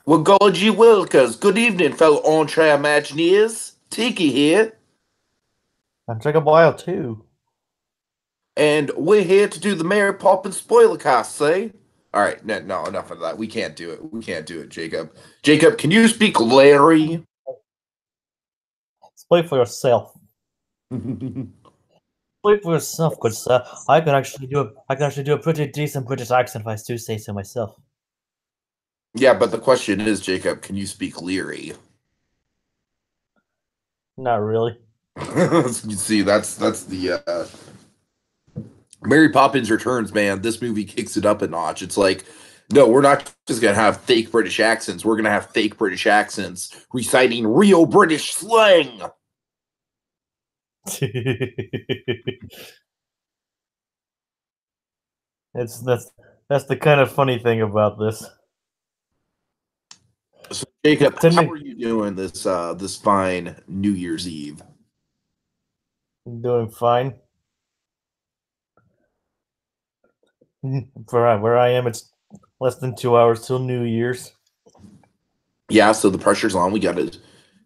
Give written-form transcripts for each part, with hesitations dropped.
Well, Golgi Wilkers, good evening, fellow armchair Imagineers. Tiki here, I'm Jacob Wile too. and we're here to do the Mary Poppins spoiler cast, say? Alright, no, enough of that. We can't do it. We can't do it, Jacob. Jacob, can you speak Larry? Speak for yourself. Speak for yourself, good sir. I can actually do a pretty decent British accent if I do say so myself. Yeah, but the question is, Jacob, can you speak Leary? Not really. You see, that's the Mary Poppins Returns, man. This movie kicks it up a notch. It's like, no, we're not just gonna have fake British accents. We're gonna have fake British accents reciting real British slang. it's that's the kind of funny thing about this. So, Jacob, To how me, are you doing this fine New Year's Eve? I'm doing fine. For where I am, it's less than 2 hours till New Year's. Yeah, so the pressure's on. We got to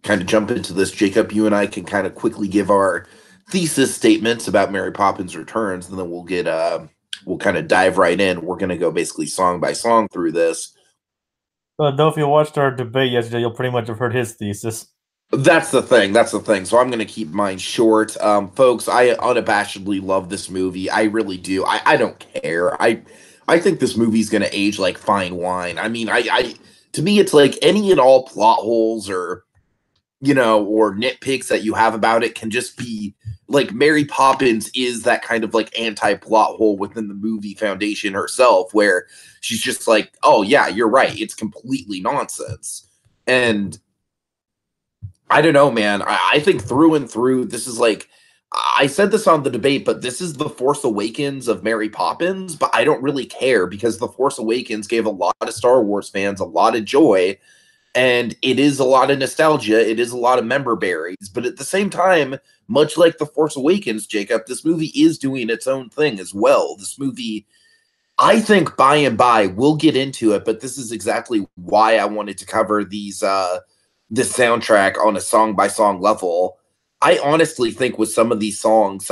kind of jump into this. Jacob, you and I can kind of quickly give our thesis statements about Mary Poppins Returns, and then we'll kind of dive right in. We're gonna go basically song by song through this. Though if you watched our debate yesterday, you'll pretty much have heard his thesis. That's the thing. That's the thing. So I'm going to keep mine short. Folks, I unabashedly love this movie. I really do. I don't care. I think this movie's going to age like fine wine. I mean, to me, it's like any and all plot holes or or nitpicks that you have about it can just be like Mary Poppins is that kind of like anti-plot hole within the movie foundation herself, where she's just like, oh yeah, you're right. It's completely nonsense. And I don't know, man. I think through and through, this is like I said this on the debate, but this is the Force Awakens of Mary Poppins. But I don't really care because the Force Awakens gave a lot of Star Wars fans a lot of joy, and it is a lot of nostalgia. It is a lot of member berries, but at the same time, much like the Force Awakens, Jacob, this movie is doing its own thing as well. This movie, I think, by and by, we'll get into it, but this is exactly why I wanted to cover this soundtrack on a song by song level. I honestly think with some of these songs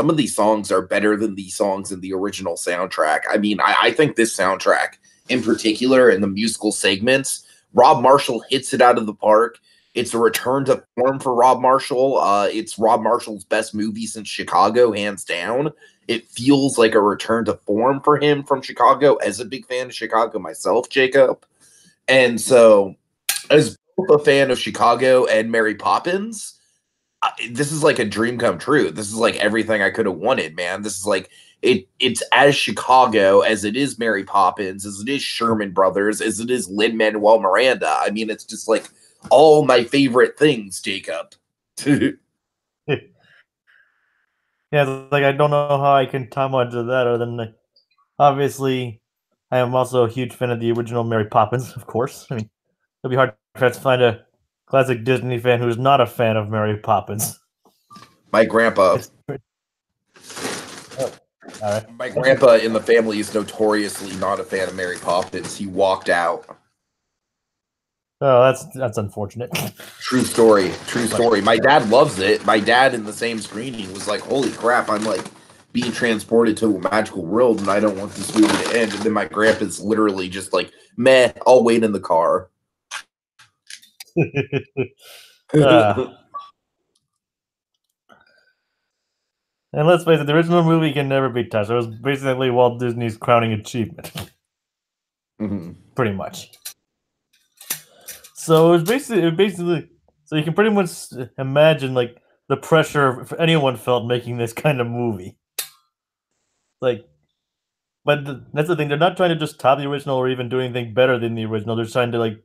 are better than the songs in the original soundtrack. I mean, I think this soundtrack in particular and the musical segments, Rob Marshall hits it out of the park. It's a return to form for Rob Marshall. It's Rob Marshall's best movie since Chicago, hands down. It feels like a return to form for him from Chicago, as a big fan of Chicago myself, Jacob. And so, as both a fan of Chicago and Mary Poppins, this is like a dream come true. This is like everything I could have wanted, man. This is like it's as Chicago as it is Mary Poppins, as it is Sherman Brothers, as it is Lin Manuel Miranda. I mean, it's just like all my favorite things, Jacob. Yeah, like I don't know how I can time onto that other than obviously I am also a huge fan of the original Mary Poppins, of course. I mean, it'll be hard to find a classic Disney fan who's not a fan of Mary Poppins. My grandpa, It's pretty, oh, all right. my grandpa in the family is notoriously not a fan of Mary Poppins. He walked out. Oh, that's unfortunate. True story. True But story. My dad loves it. My dad in the same screening was like, "Holy crap! I'm like being transported to a magical world, and I don't want this movie to end." And then my grandpa's literally just like, "Meh, I'll wait in the car." uh, and let's face it, the original movie can never be touched. It was basically Walt Disney's crowning achievement, Mhm. pretty much. So it basically, so you can pretty much imagine like the pressure if anyone felt making this kind of movie. Like, but that's the thing; they're not trying to just top the original or even do anything better than the original. They're trying to like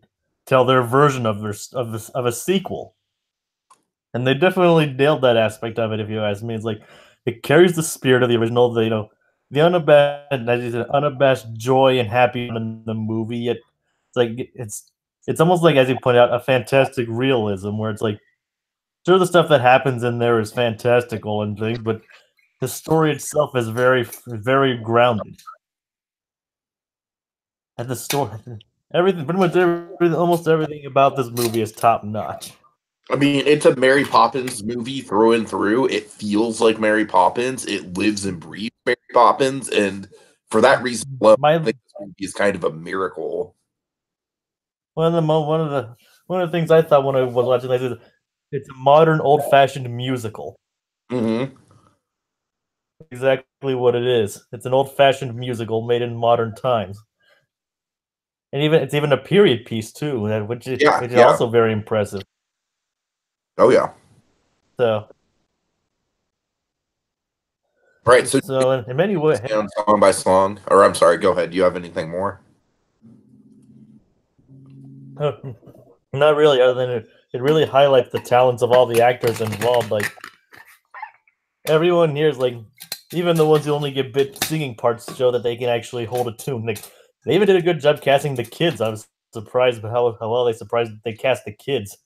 tell their version of of a sequel, and they definitely nailed that aspect of it. If you ask me, it's like it carries the spirit of the original. The unabashed joy and happiness in the movie. Yet it's like it's almost like, as you point out, a fantastic realism where it's like sure the stuff that happens in there is fantastical and things, but the story itself is very grounded. And the story Everything, pretty much everything, almost everything about this movie is top notch. I mean, it's a Mary Poppins movie through and through. It feels like Mary Poppins. It lives and breathes Mary Poppins, and for that reason alone, My I think this movie is kind of a miracle. one of the things I thought when I was watching this is it's a modern, old-fashioned musical. Mm-hmm. Exactly what it is. It's an old-fashioned musical made in modern times, and it's even a period piece too, Yeah, which is yeah. also very impressive. Oh yeah. So, Right. So so in many ways, down song by song, or I'm sorry. Go ahead. Do you have anything more? not really. Other than it really highlights the talents of all the actors involved. Like everyone here is like, even the ones who only get bit singing parts show that they can actually hold a tune. Like they even did a good job casting the kids. I was surprised by how well they cast the kids.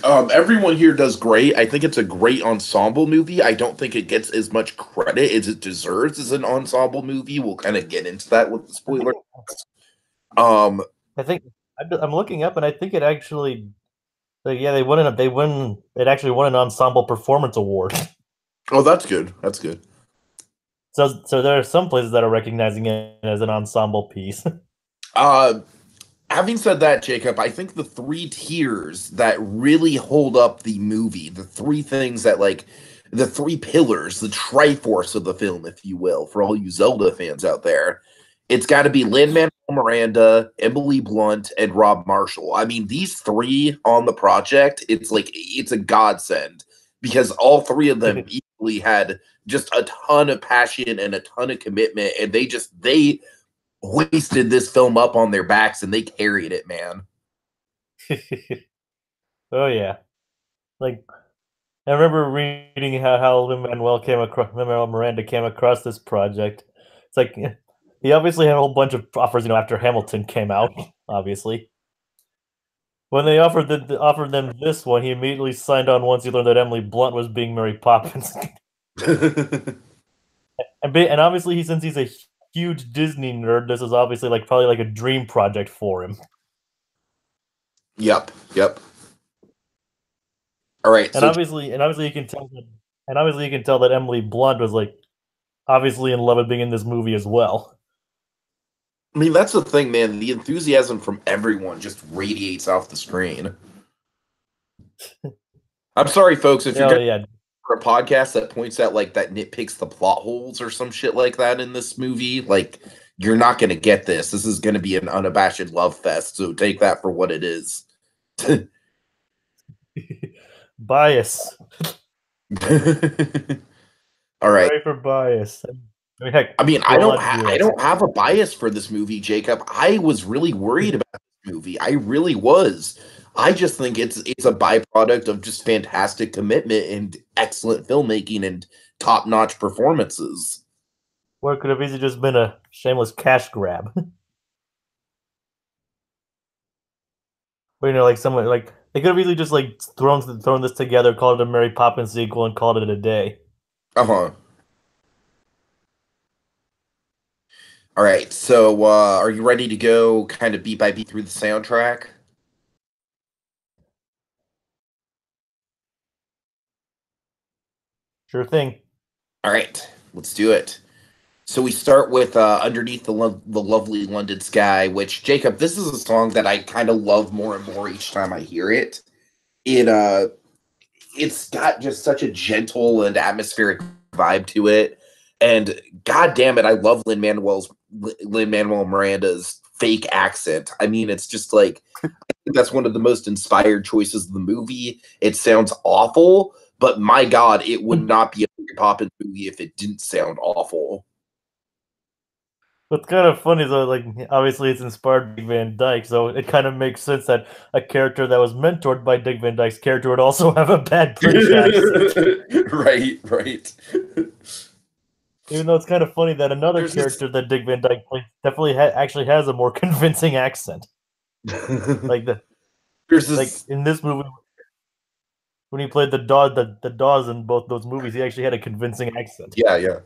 Everyone here does great. I think it's a great ensemble movie. I don't think it gets as much credit as it deserves as an ensemble movie. We'll kind of get into that with the I think spoiler. Um, I think I'm looking up, and I think it actually, like, yeah, they win. It actually won an ensemble performance award. oh, that's good. That's good. So there are some places that are recognizing it as an ensemble piece. Uh, Having said that, Jacob, I think the three tiers that really hold up the movie, the three things that like the three pillars, the triforce of the film, if you will, for all you Zelda fans out there, it's got to be Lin-Manuel Miranda, Emily Blunt, and Rob Marshall. I mean, these three on the project, it's like it's a godsend because all three of them equally had just a ton of passion and a ton of commitment, and they hoisted this film up on their backs and they carried it, man. Oh yeah, like I remember reading how Lin Manuel Miranda came across this project. It's like he obviously had a whole bunch of offers, after Hamilton came out. Obviously, when they offered them this one, he immediately signed on once he learned that Emily Blunt was being Mary Poppins. And obviously, since he's a huge Disney nerd, this is obviously like probably like a dream project for him. Yep, yep. All right, And so obviously you can tell that Emily Blunt was like obviously in love with being in this movie as well. I mean that's the thing, man. The enthusiasm from everyone just radiates off the screen. I'm sorry, folks, if you're Oh going yeah, for a podcast that points out like that nitpicks the plot holes or some shit like that in this movie, like you're not going to get this. This is going to be an unabashed love fest. So take that for what it is. bias. All right. Sorry for bias. I mean, heck, I mean, go on, do I that. don't have a bias for this movie, Jacob. I was really worried about this movie. I really was. I just think it's a byproduct of just fantastic commitment and excellent filmmaking and top-notch performances. Or it could have easily just been a shameless cash grab. But like someone like they could have easily just like thrown this together, called it a Mary Poppins sequel, and called it a day. Uh-huh. All right. So, are you ready to go kind of beat by beat through the soundtrack? Sure thing. All right. Let's do it. So we start with "Underneath the Lovely London Sky," which Jacob, this is a song that I kind of love more and more each time I hear it. It it's got just such a gentle and atmospheric vibe to it, and god damn it, I love Lin Manuel Miranda's fake accent. I mean, it's just like I think that's one of the most inspired choices of the movie. It sounds awful, but my god, it would not be a Mary Poppins movie if it didn't sound awful. What's kind of funny though, like obviously it's inspired by Dick Van Dyke, so it kind of makes sense that a character that was mentored by Dick Van Dyke's character would also have a bad British accent. Right, right. Even though it's kind of funny that another There's this character that Dick Van Dyke plays definitely actually has a more convincing accent. Like there's like this in this movie when he played the Dawes in both those movies, he actually had a convincing accent. yeah, yeah.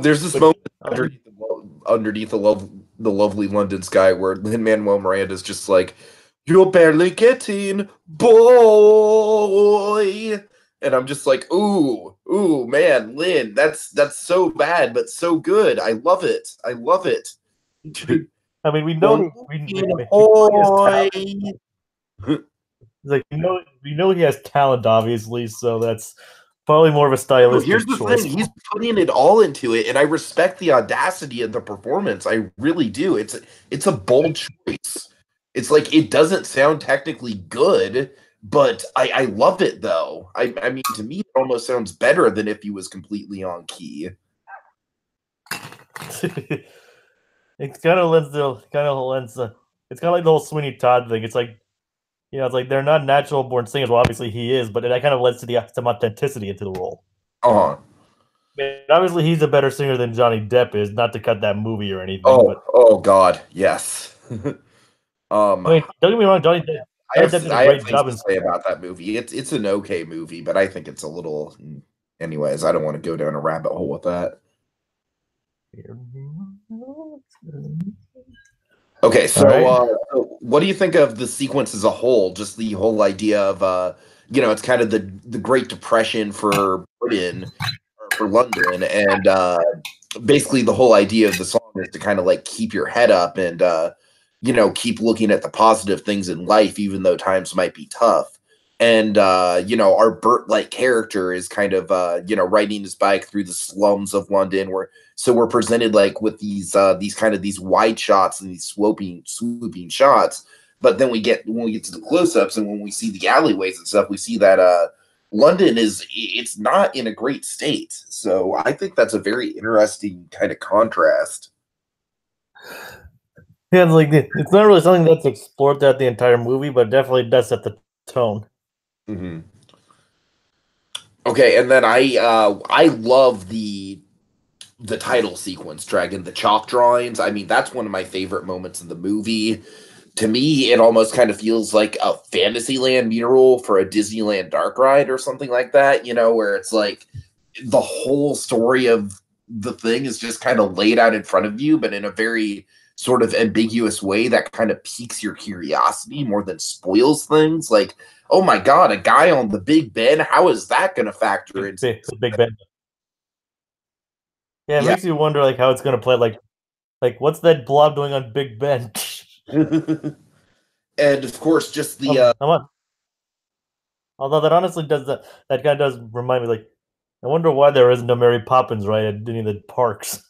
There's this Which moment obviously, underneath underneath the lovely London sky, where Lin-Manuel Miranda's just like, "You're barely getting, boy," and I'm just like, ooh, man, Lin, that's so bad, but so good. I love it. I love it. I mean, we know he has Boy. talent. Like we know he has talent, obviously. So that's probably more of a Here's stylistic the choice. thing: he's putting it all into it, and I respect the audacity of the performance. I really do. It's a bold choice. It's like it doesn't sound technically good, but I love it though. I mean, to me, it almost sounds better than if he was completely on key. It's kind of it's kind of like the whole Sweeney Todd thing. It's like, it's like they're not natural born singers. Well, obviously he is, but that kind of lends to some authenticity into the role. Uh-huh. I mean, obviously he's a better singer than Johnny Depp is. Not to cut that movie or anything, but Oh God, yes. I mean, don't get me wrong, Johnny Depp did a I have great things job to in. say about that movie. It's an okay movie, but I think it's a little. Anyways, I don't want to go down a rabbit hole with that. Okay, All right. what do you think of the sequence as a whole? Just the whole idea of it's kind of the Great Depression for Britain, or for London, and basically the whole idea of the song is to kind of like keep your head up and keep looking at the positive things in life, even though times might be tough. And our Bert like character is kind of riding his bike through the slums of London, where so we're presented like with these these wide shots and these swooping shots. But then when we get to the close-ups and when we see the alleyways and stuff, we see that London it's not in a great state. So I think that's a very interesting kind of contrast. Yeah, it's not really something that's explored throughout the entire movie, but definitely does set the tone. Mm-hmm. Okay, and then I love the title sequence, Dragon, the chalk drawings. I mean, that's one of my favorite moments in the movie. To me, it almost kind of feels like a Fantasyland mural for a Disneyland dark ride or something like that, where it's like the whole story of the thing is just kind of laid out in front of you, but in a very sort of ambiguous way that kind of piques your curiosity more than spoils things. Like, oh my God, a guy on the Big Ben, how is that going to factor into Big Ben. Yeah, it Yeah. makes you wonder like how it's gonna play. Like what's that blob doing on Big Ben? And of course, just the I'm on. Although that honestly that guy does remind me, like, I wonder why there isn't a Mary Poppins right at any of the parks.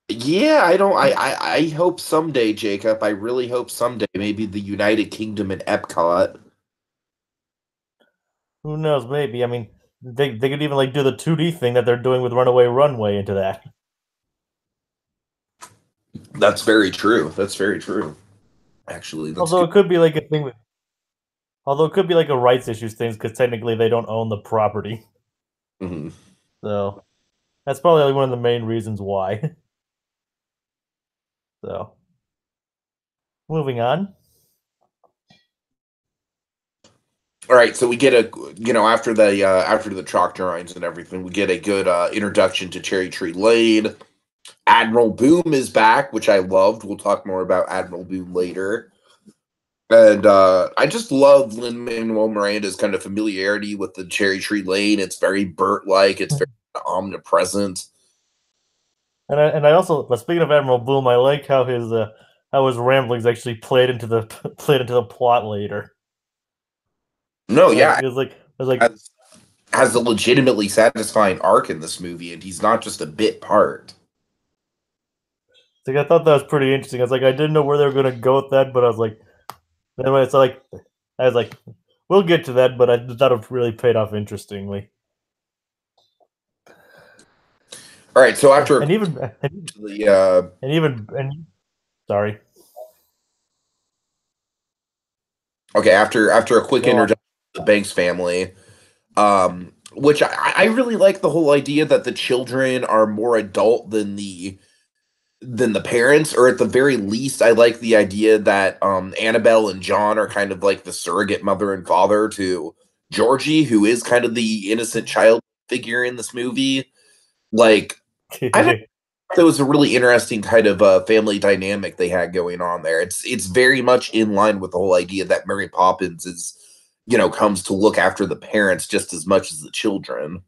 yeah, I hope someday, Jacob. I really hope someday, maybe the United Kingdom and Epcot. Who knows? Maybe. I mean, they could even like do the 2D thing that they're doing with Runaway Runway into that. That's very true. That's very true. Actually, that's Although good. it could be like a thing with, although it could be like a rights issues thing because technically they don't own the property. Mhm. So that's probably like one of the main reasons why. So moving on. All right, so we get a after the chalk drawings and everything, we get a good introduction to Cherry Tree Lane. Admiral Boom is back, which I loved. We'll talk more about Admiral Boom later. And I just love Lin-Manuel Miranda's kind of familiarity with the Cherry Tree Lane. It's very Burt-like. It's very omnipresent. And I also, but speaking of Admiral Boom, I like how his ramblings actually played into the played into the plot later. No, Like yeah, it was like has a legitimately satisfying arc in this movie, and he's not just a bit part. I thought that was pretty interesting. I was like, I didn't know where they were gonna go with that, but I was like, then when it's like, I was like, we'll get to that, but I thought it really paid off interestingly. All right, so after And even the and even and sorry, after a quick go on. introduction to the Banks family, which I really like the whole idea that the children are more adult than the parents, or at the very least, I like the idea that Annabelle and John are kind of like the surrogate mother and father to Georgie, who is kind of the innocent child figure in this movie. Like, I don't that was a really interesting kind of family dynamic they had going on there. It's very much in line with the whole idea that Mary Poppins is, comes to look after the parents just as much as the children.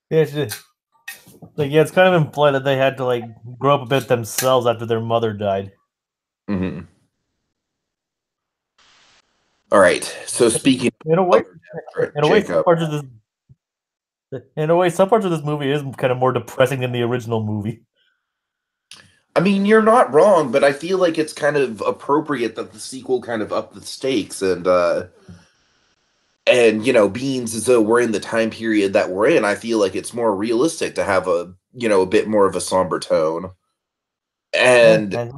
Yeah, yeah, it's kind of implied that they had to like grow up a bit themselves after their mother died. Hmm. All right. So speaking In a way, of some Jacob, parts of some parts of this movie is kind of more depressing than the original movie. I mean, you're not wrong, but I feel like it's kind of appropriate that the sequel kind of upped the stakes and being as though we're in the time period that we're in, I feel like it's more realistic to have a bit more of a somber tone. Yeah, And it's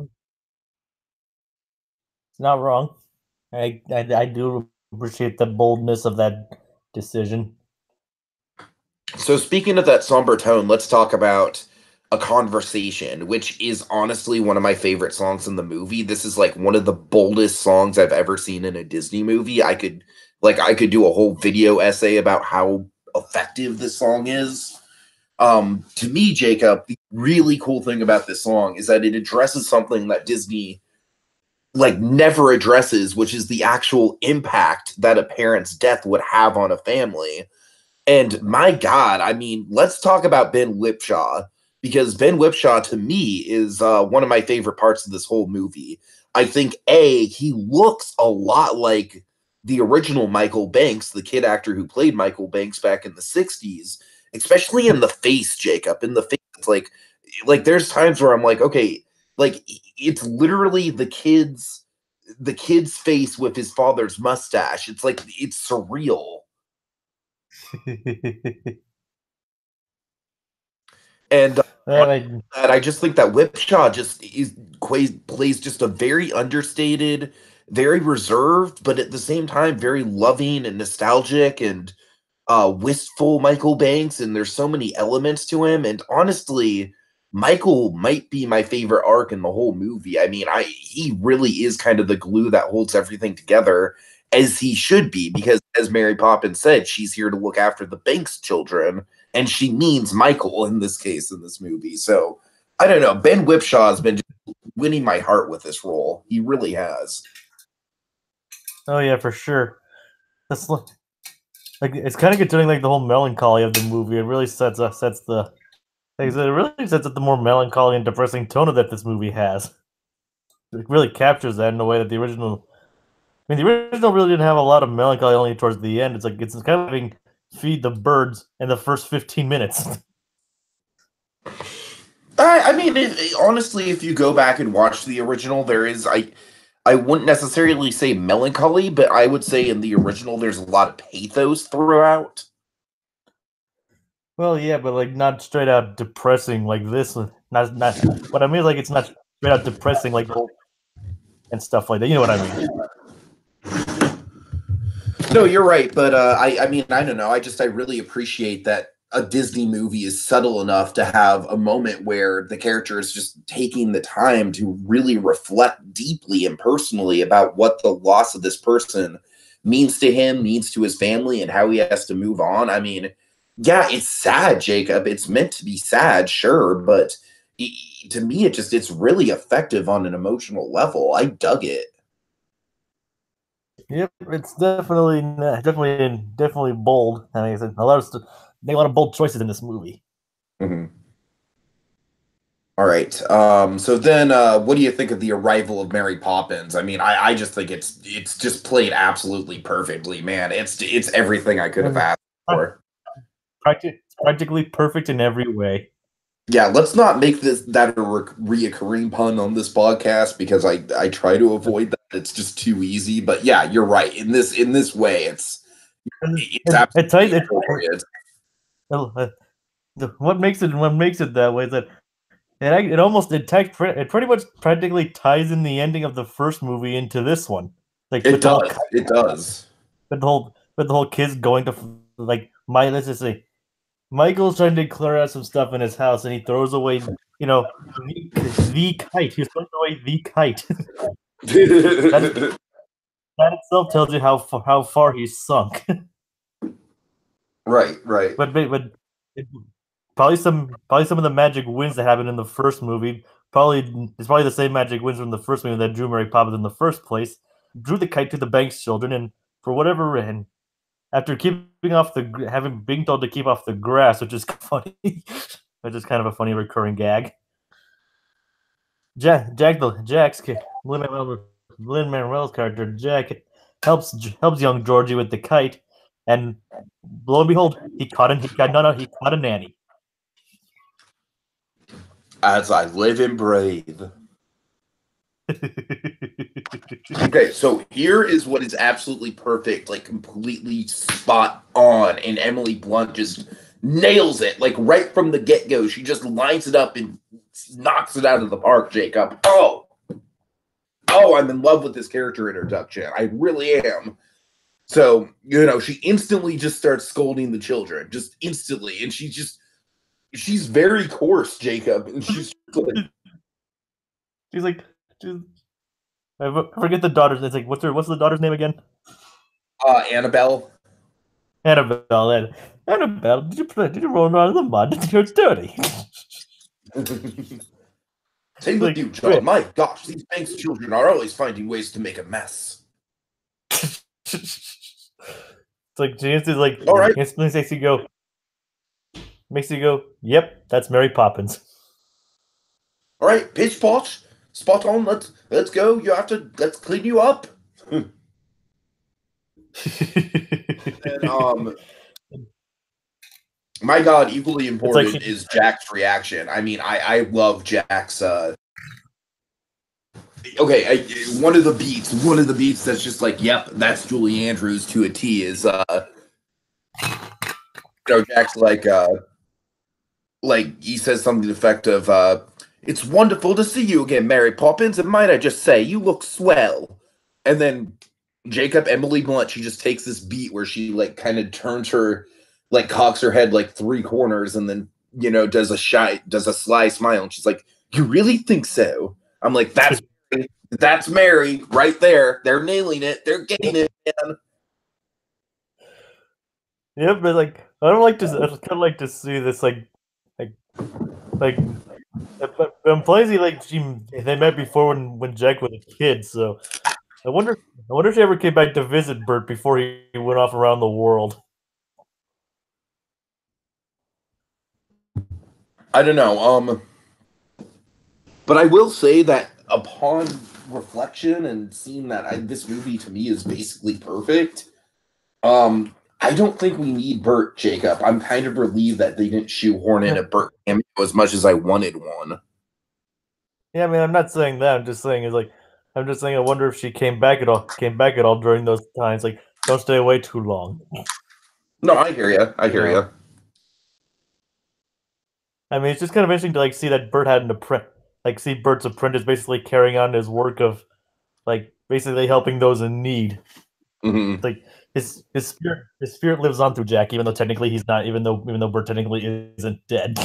not wrong. I do appreciate the boldness of that decision. so speaking of that somber tone, let's talk about A Conversation, which is honestly one of my favorite songs in the movie. This is like one of the boldest songs I've ever seen in a Disney movie. I could do a whole video essay about how effective this song is. To me, Jacob, the really cool thing about this song is that it addresses something that Disney like never addresses, which is the actual impact that a parent's death would have on a family. And my God, I mean, let's talk about Ben Whipshaw, because Ben Whipshaw to me is one of my favorite parts of this whole movie. I think he looks a lot like the original Michael Banks, the kid actor who played Michael Banks back in the '60s, especially in the face, Jacob. In the face, it's like there's times where I'm like, okay, like it's literally the kid's face with his father's mustache. It's like it's surreal. And I, that I just think that Whipshaw just plays just a very understated, very reserved, but at the same time very loving and nostalgic and wistful Michael Banks. And there's so many elements to him. And honestly, Michael might be my favorite arc in the whole movie. I mean, he really is kind of the glue that holds everything together, as he should be, because as Mary Poppins said, she's here to look after the Banks children, and she means Michael in this case in this movie. So I don't know. Ben Whipshaw has been just winning my heart with this role. He really has. oh yeah, for sure. That's like it's kind of considering like the whole melancholy of the movie. It really sets the like, it really sets up the more melancholy and depressing tone that this movie has. It really captures that in a way that the original. I mean, the original really didn't have a lot of melancholy only towards the end. It's like it's kind of having feed the birds in the first 15 minutes. I mean, honestly, if you go back and watch the original, there is I wouldn't necessarily say melancholy, but I would say in the original there's a lot of pathos throughout. Well, yeah, but like not straight out depressing like this. Not. What I mean is like it's not straight out depressing like the whole and stuff like that. You know what I mean? No, you're right, but I mean, I don't know. I really appreciate that a Disney movie is subtle enough to have a moment where the character is just taking the time to really reflect deeply and personally about what the loss of this person means to him, means to his family, and how he has to move on. I mean, yeah, it's sad, Jacob. It's meant to be sad, sure, but to me, it's really effective on an emotional level. I dug it. Yep, it's definitely bold. I mean, it's a lot of make a lot of bold choices in this movie. Mhm. All right. So then, what do you think of the arrival of Mary Poppins? I mean, I just think it's just played absolutely perfectly, man. It's everything I could have And asked for. practically perfect in every way. Yeah, let's not make this that a reoccurring pun on this podcast because I try to avoid that. It's just too easy. But yeah, you're right. In this way, it's It ties absolutely glorious. what makes it that way is that it almost it pretty much practically ties in the ending of the first movie into this one, like It does. It does. with the whole kids going to like my let's just say Michael's trying to clear out some stuff in his house and he throws away the kite. He's throwing away the kite. that that itself tells you how far he's sunk. Right. Right. but probably some of the magic winds that happened in the first movie. It's probably the same magic winds from the first movie that drew Mary Poppins in the first place. Drew the kite to the Banks children, and for whatever reason, after being told to keep off the grass, which is funny, which is kind of a funny recurring gag. Jack's Lin-Manuel's character Jack helps young Georgie with the kite, and lo and behold, he caught a nanny. As I live and breathe. Okay, so here is what is absolutely perfect, like completely spot on, and Emily Blunt just nails it, like right from the get-go. She just lines it up and knocks it out of the park, Jacob. Oh, I'm in love with this character introduction. I really am. So, she instantly just starts scolding the children, just instantly, and she's very coarse, Jacob, and she's like, I forget the daughter's. It's like, what's the daughter's name again? Annabelle. Annabelle. Annabelle, did you roll around in the mud? You're dirty. Same with you, John. My gosh, these Banks children are always finding ways to make a mess. It's like James is like, all right. Instantly makes you go, yep, that's Mary Poppins. All right, pitch pot, spot on. Let's go. Let's clean you up. And, my God, equally important is Jack's reaction. I mean, I love Jack's. One of the beats that's just like, yep, that's Julie Andrews to a T. Is Jack's like he says something to the effect of, "It's wonderful to see you again, Mary Poppins, and might I just say, you look swell." And then Emily Blunt, she just takes this beat where she like kind of turns her, like cocks her head like three corners, and then does a sly smile, and she's like, "You really think so?" I'm like, that's Mary right there. They're nailing it. They're getting it, man. Yeah, but like I kind of like to see this like Plazy, they met before when Jack was a kid, so I wonder if she ever came back to visit Bert before he went off around the world. I don't know. But I will say that upon reflection and seeing that this movie to me is basically perfect, I don't think we need Bert, Jacob. I'm kind of relieved that they didn't shoehorn in a Bert cameo as much as I wanted one. Yeah, I mean, I'm not saying that. I'm just saying I wonder if she came back at all during those times. Like, don't stay away too long. No, I hear you. I hear you. I mean, it's just kind of interesting to see that Bert had see Bert's apprentice basically carrying on his work of basically helping those in need. Mm-hmm. Like his spirit lives on through Jack, even though technically he's not. Even though Bert technically isn't dead.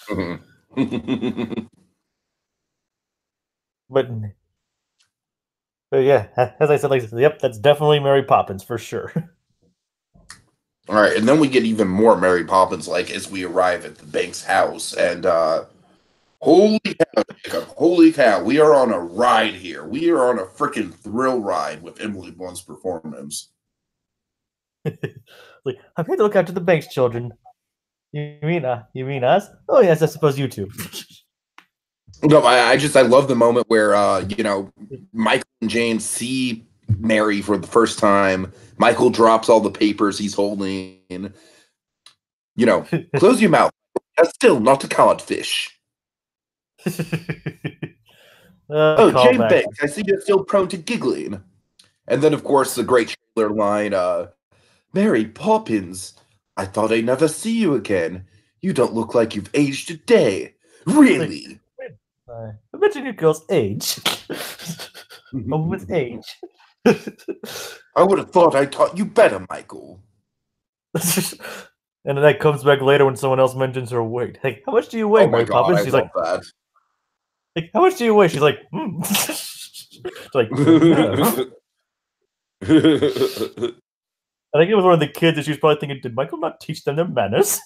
Mm-hmm. But yeah, as I said, yep, that's definitely Mary Poppins for sure. All right, and then we get even more Mary Poppins as we arrive at the Banks house, and holy cow, Jacob, holy cow, we are on a ride here. We are on a freaking thrill ride with Emily Blunt's performance. I'm here to look after the Banks children. You mean us? Oh yes, I suppose you too. No, I love the moment where Michael and Jane see Mary for the first time. Michael drops all the papers he's holding. Close your mouth. That's still not a codfish. Jane Banks, I see you're still prone to giggling. And then, of course, the great trailer line, Mary Poppins, I thought I'd never see you again. You don't look like you've aged a day. Really? I bet you girls age. With age. I would have thought I taught you better, Michael. And then that comes back later when someone else mentions her weight. Hey, how much do you weigh, Mary Poppins? She's like, that. Like, how much do you weigh? She's like, It's like, I think it was one of the kids, and she was probably thinking, did Michael not teach them their manners?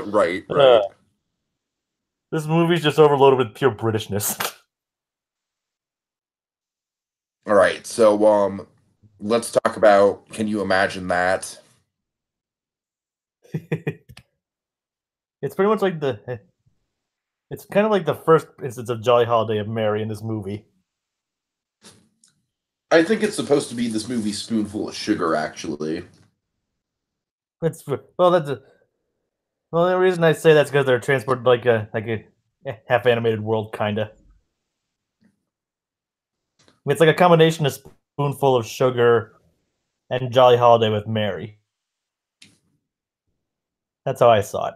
Right, Uh, right. this movie's just overloaded with pure Britishness. All right. So let's talk about can you imagine that? It's pretty much like the. It's kind of like the first instance of Jolly Holiday of Mary in this movie. I think it's supposed to be this movie spoonful of sugar actually. It's well, that's well. The reason I say that's because they're transported like a half animated world, kinda. It's like a combination of spoonful of sugar and Jolly Holiday with Mary. That's how I saw it.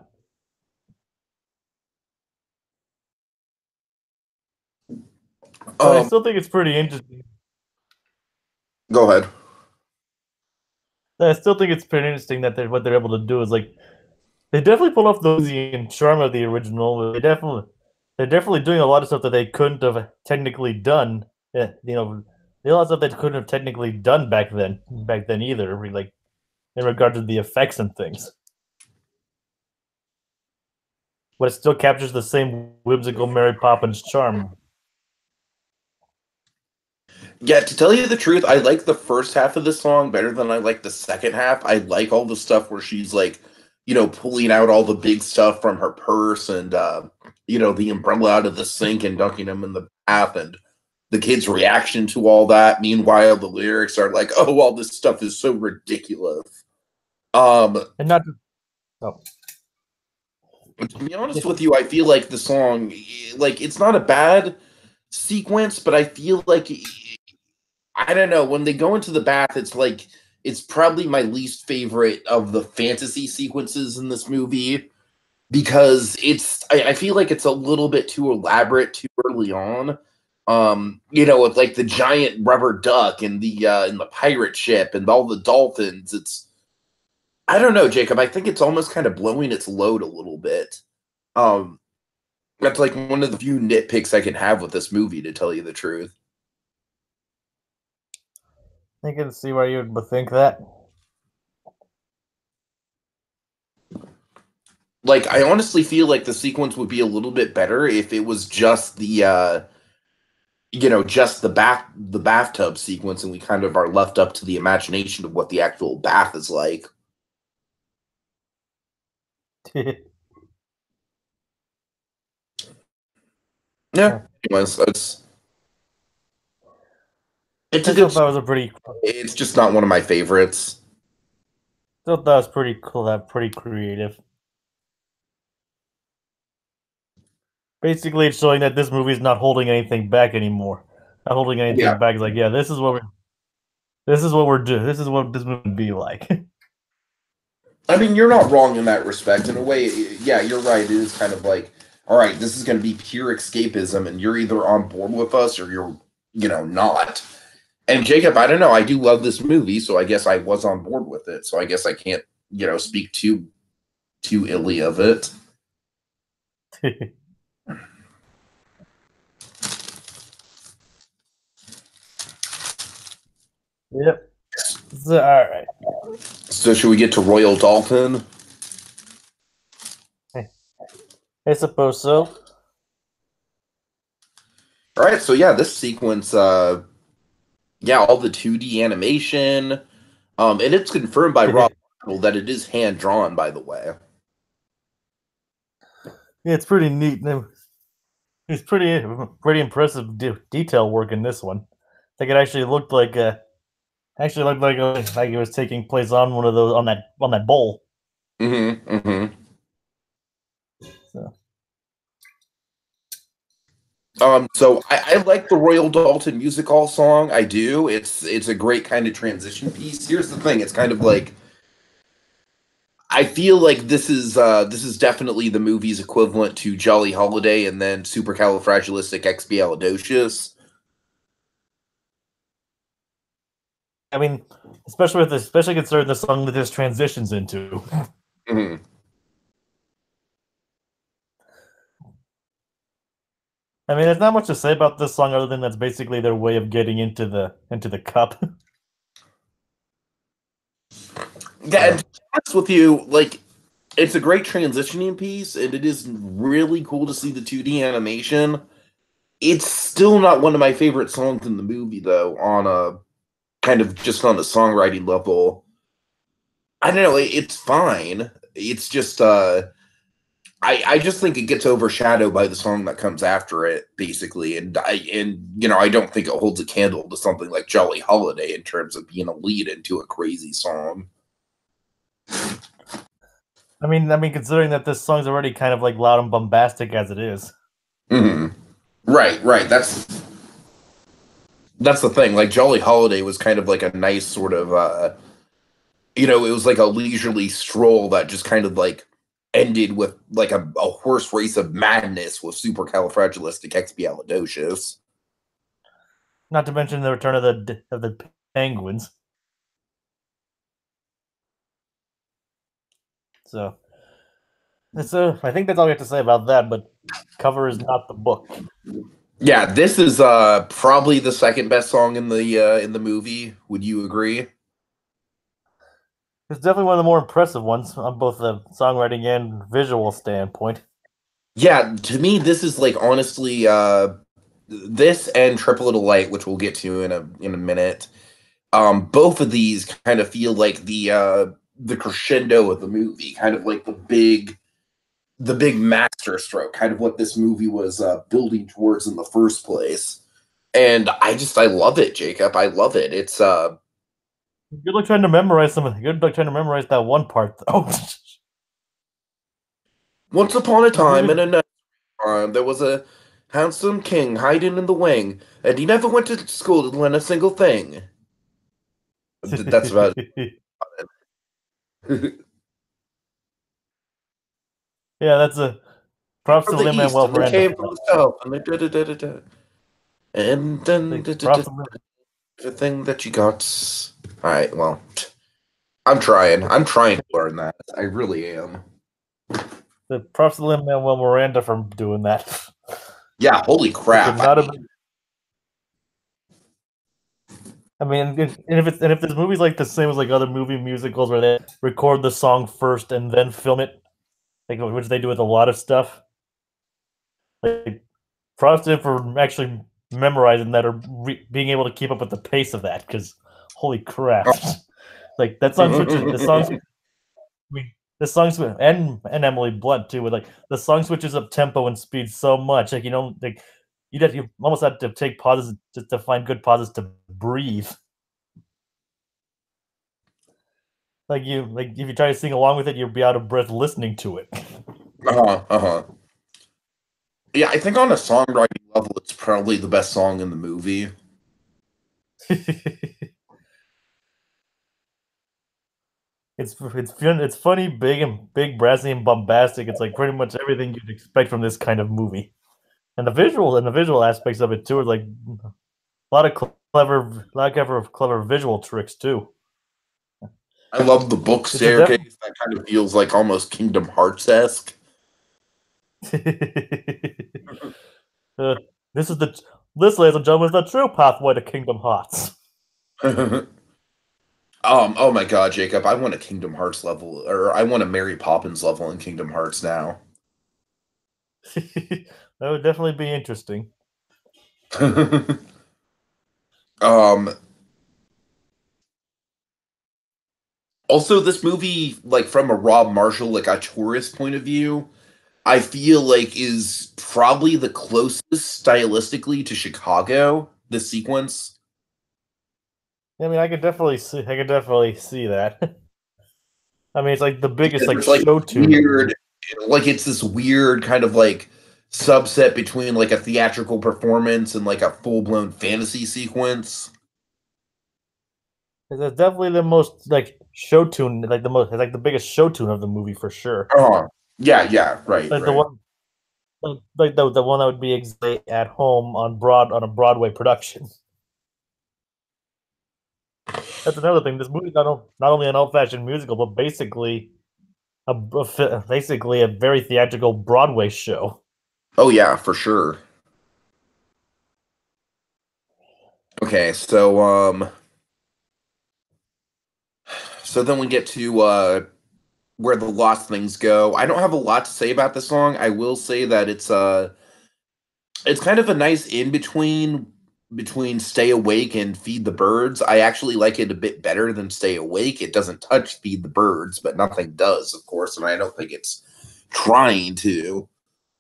But I Um still think it's pretty interesting. go ahead. I still think it's pretty interesting that what they're able to do is like they definitely pull off the Uzi and charm of the original. They're definitely doing a lot of stuff that they couldn't have technically done. A lot of stuff they couldn't have technically done back then either. Like in regard to the effects and things, but it still captures the same whimsical Mary Poppins charm. Yeah, to tell you the truth, I like the first half of the song better than I like the second half. I like all the stuff where she's like, pulling out all the big stuff from her purse and the umbrella out of the sink and dunking them in the bath and the kid's reaction to all that. Meanwhile, the lyrics are like, "Oh, all this stuff is so ridiculous." Um, And not oh, but to be honest with you, I feel like the song, like, it's not a bad sequence, but I feel like I don't know. When they go into the bath, it's like it's probably my least favorite of the fantasy sequences in this movie because I feel like it's a little bit too elaborate too early on. With like the giant rubber duck and the pirate ship and all the dolphins. I don't know, Jacob. I think it's almost kind of blowing its load a little bit. Um, that's like one of the few nitpicks I can have with this movie, to tell you the truth. I can see why you would think that. Like, I honestly feel like the sequence would be a little bit better if it was just just the bathtub sequence, and we kind of are left up to the imagination of what the actual bath is like. Yeah, anyways, it's a I good. thought that was a pretty. It's just not one of my favorites. Thought that was pretty cool. That pretty creative. Basically, it's showing that this movie is not holding anything back anymore. Not holding Yeah, anything back. It's like, yeah, this is what we're doing. This is what this movie would be like. I mean, you're not wrong in that respect. In a way, yeah, you're right. It is kind of like, all right, this is going to be pure escapism, and you're either on board with us or you're, not. And Jacob, I don't know. I do love this movie, so I guess I was on board with it. So I guess I can't, speak too illy of it. Yep. So, all right. So should we get to Royal Dolphin? I suppose so. All right. So yeah, this sequence, yeah, all the 2D animation, and it's confirmed by Rob that it is hand drawn. By the way. Yeah, it's pretty neat. It's pretty impressive detail work in this one. Like it actually looked like it was taking place on one of those on that bowl. Mm-hmm. Mm-hmm. So. So I like the Royal Dalton Music Hall song. I do. It's a great kind of transition piece. Here's the thing. It's kind of like I feel like this is definitely the movie's equivalent to Jolly Holiday and then Supercalifragilisticexpialidocious. I mean, especially considering the song that this transitions into. Mhm. I mean, there's not much to say about this song other than that's basically their way of getting into the cup. Yeah, and So, to be honest with you, like it's a great transitioning piece, and it is really cool to see the 2D animation. It's still not one of my favorite songs in the movie, though, on a kind of just on a songwriting level. I don't know, it's fine. It's just I just think it gets overshadowed by the song that comes after it, basically. I don't think it holds a candle to something like Jolly Holiday in terms of being a lead into a crazy song. I mean, considering that this song's already kind of like loud and bombastic as it is. Hmm. Right, right. That's the thing. Like Jolly Holiday was kind of like a nice sort of it was like a leisurely stroll that just kind of like ended with like a horse race of madness with supercalifragilisticexpialidocious. Not to mention the return of the penguins. So I think that's all we have to say about that. But cover is not the book. Yeah, this is probably the second best song in the movie. Would you agree? It's definitely one of the more impressive ones on both the songwriting and visual standpoint. Yeah, to me this is like honestly this and Triple Little Light, which we'll get to in a minute. Both of these kind of feel like the crescendo of the movie, kind of like the big master stroke, kind of what this movie was building towards in the first place. And I love it, Jacob. I love it. It's Good luck trying to memorize something. Good luck trying to memorize that one part, though. once upon a Like time in even another time there was a handsome king hiding in the wing, and he never went to school to learn a single thing. That's about it. yeah, that's a props From to the Lin-Manuel east, and they Miranda came for from that. the south, and they da da da da da. And then Like, props to the thing that you got. All right, well, I'm trying. I'm trying to learn that. I really am. Lin-Manuel Miranda for doing that. Yeah, holy It crap. could not have been. I mean, if this movie's like the same as like other movie musicals where they record the song first and then film it, like which they do with a lot of stuff. Like props to him for actually memorizing that or being able to keep up with the pace of that. Because holy crap, like that song switches. The songs, the songs, and Emily Blunt too. With like the song switches up tempo and speed so much, like like you almost have to take pauses just to find good pauses to breathe. Like if you try to sing along with it, you'll be out of breath listening to it. Uh-huh, uh-huh. Yeah, I think on a songwriting level, it's probably the best song in the movie. It's funny, big, brassy, and bombastic. It's like pretty much everything you'd expect from this kind of movie, and the visual aspects of it too are like a lot of clever visual tricks too. I love the book It's a def- staircase. That kind of feels like almost Kingdom Hearts-esque. uh, this is the this, ladies and gentlemen, is the true pathway to Kingdom Hearts. Oh my God, Jacob, I want a Kingdom Hearts level, or I want a Mary Poppins level in Kingdom Hearts now. That would definitely be interesting. um, Also, this movie, like from a Rob Marshall, like a tourist point of view, I feel like is probably the closest stylistically to Chicago, the sequence. I mean, I could definitely see that. I mean, it's like the biggest Because like it's like show tune. weird, like it's this weird kind of like subset between like a theatrical performance and like a full-blown fantasy sequence. It's definitely the most like show tune, like the biggest show tune of the movie for sure. Oh, yeah, yeah, right, Like the right. one, like the one that would be exactly at home on a Broadway production. That's another thing. This movie's not only an old fashioned musical, but basically basically a very theatrical Broadway show. Oh yeah, for sure. Okay, so then we get to Where the Lost Things Go. I don't have a lot to say about the song. I will say that it's kind of a nice in between Stay Awake and Feed the Birds. I actually like it a bit better than Stay Awake. It doesn't touch Feed the Birds, but nothing does, of course, and I don't think it's trying to.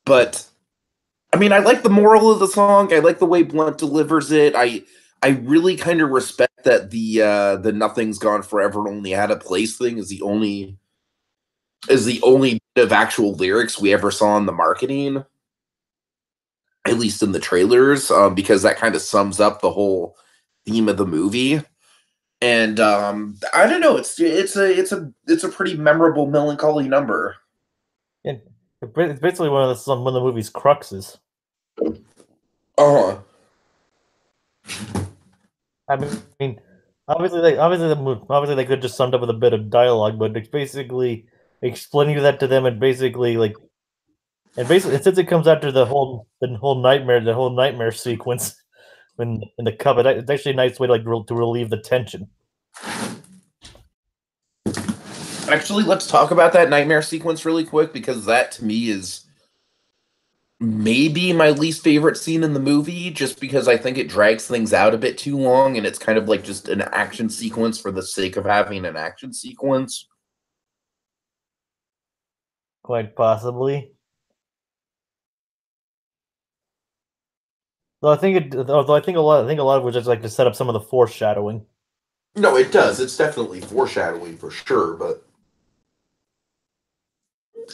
But I mean, I like the moral of the song. I like the way Blunt delivers it. I really kind of respect that the Nothing's Gone Forever only had a place thing is the only bit of actual lyrics we ever saw in the marketing, at least in the trailers, because that kind of sums up the whole theme of the movie. And I don't know, it's a pretty memorable melancholy number. And it's basically one of the movie's cruxes. Uh-huh. I mean, obviously they could just summed up with a bit of dialogue, but it's basically explaining that to them, and basically since it comes after the whole nightmare sequence in the cup, it's actually a nice way to to relieve the tension. Actually, let's talk about that nightmare sequence really quick because that to me is maybe my least favorite scene in the movie, just because I think it drags things out a bit too long and it's kind of like just an action sequence for the sake of having an action sequence. Quite possibly. Although I think a lot of it was just like to set up some of the foreshadowing. No, it does. It's definitely foreshadowing for sure, but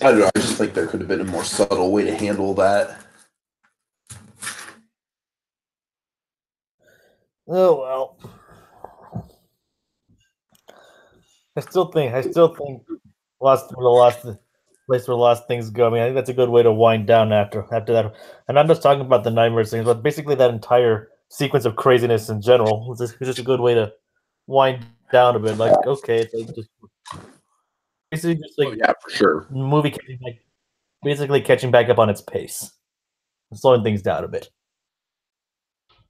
I don't know. I just think there could have been a more subtle way to handle that. Oh well. I still think the last place where Lost Things Go. I mean, I think that's a good way to wind down after that. And I'm just talking about the nightmare things, but basically that entire sequence of craziness in general is just a good way to wind down a bit. Like, okay, it's like just basically just Oh like yeah, for sure. movie basically catching back up on its pace, slowing things down a bit.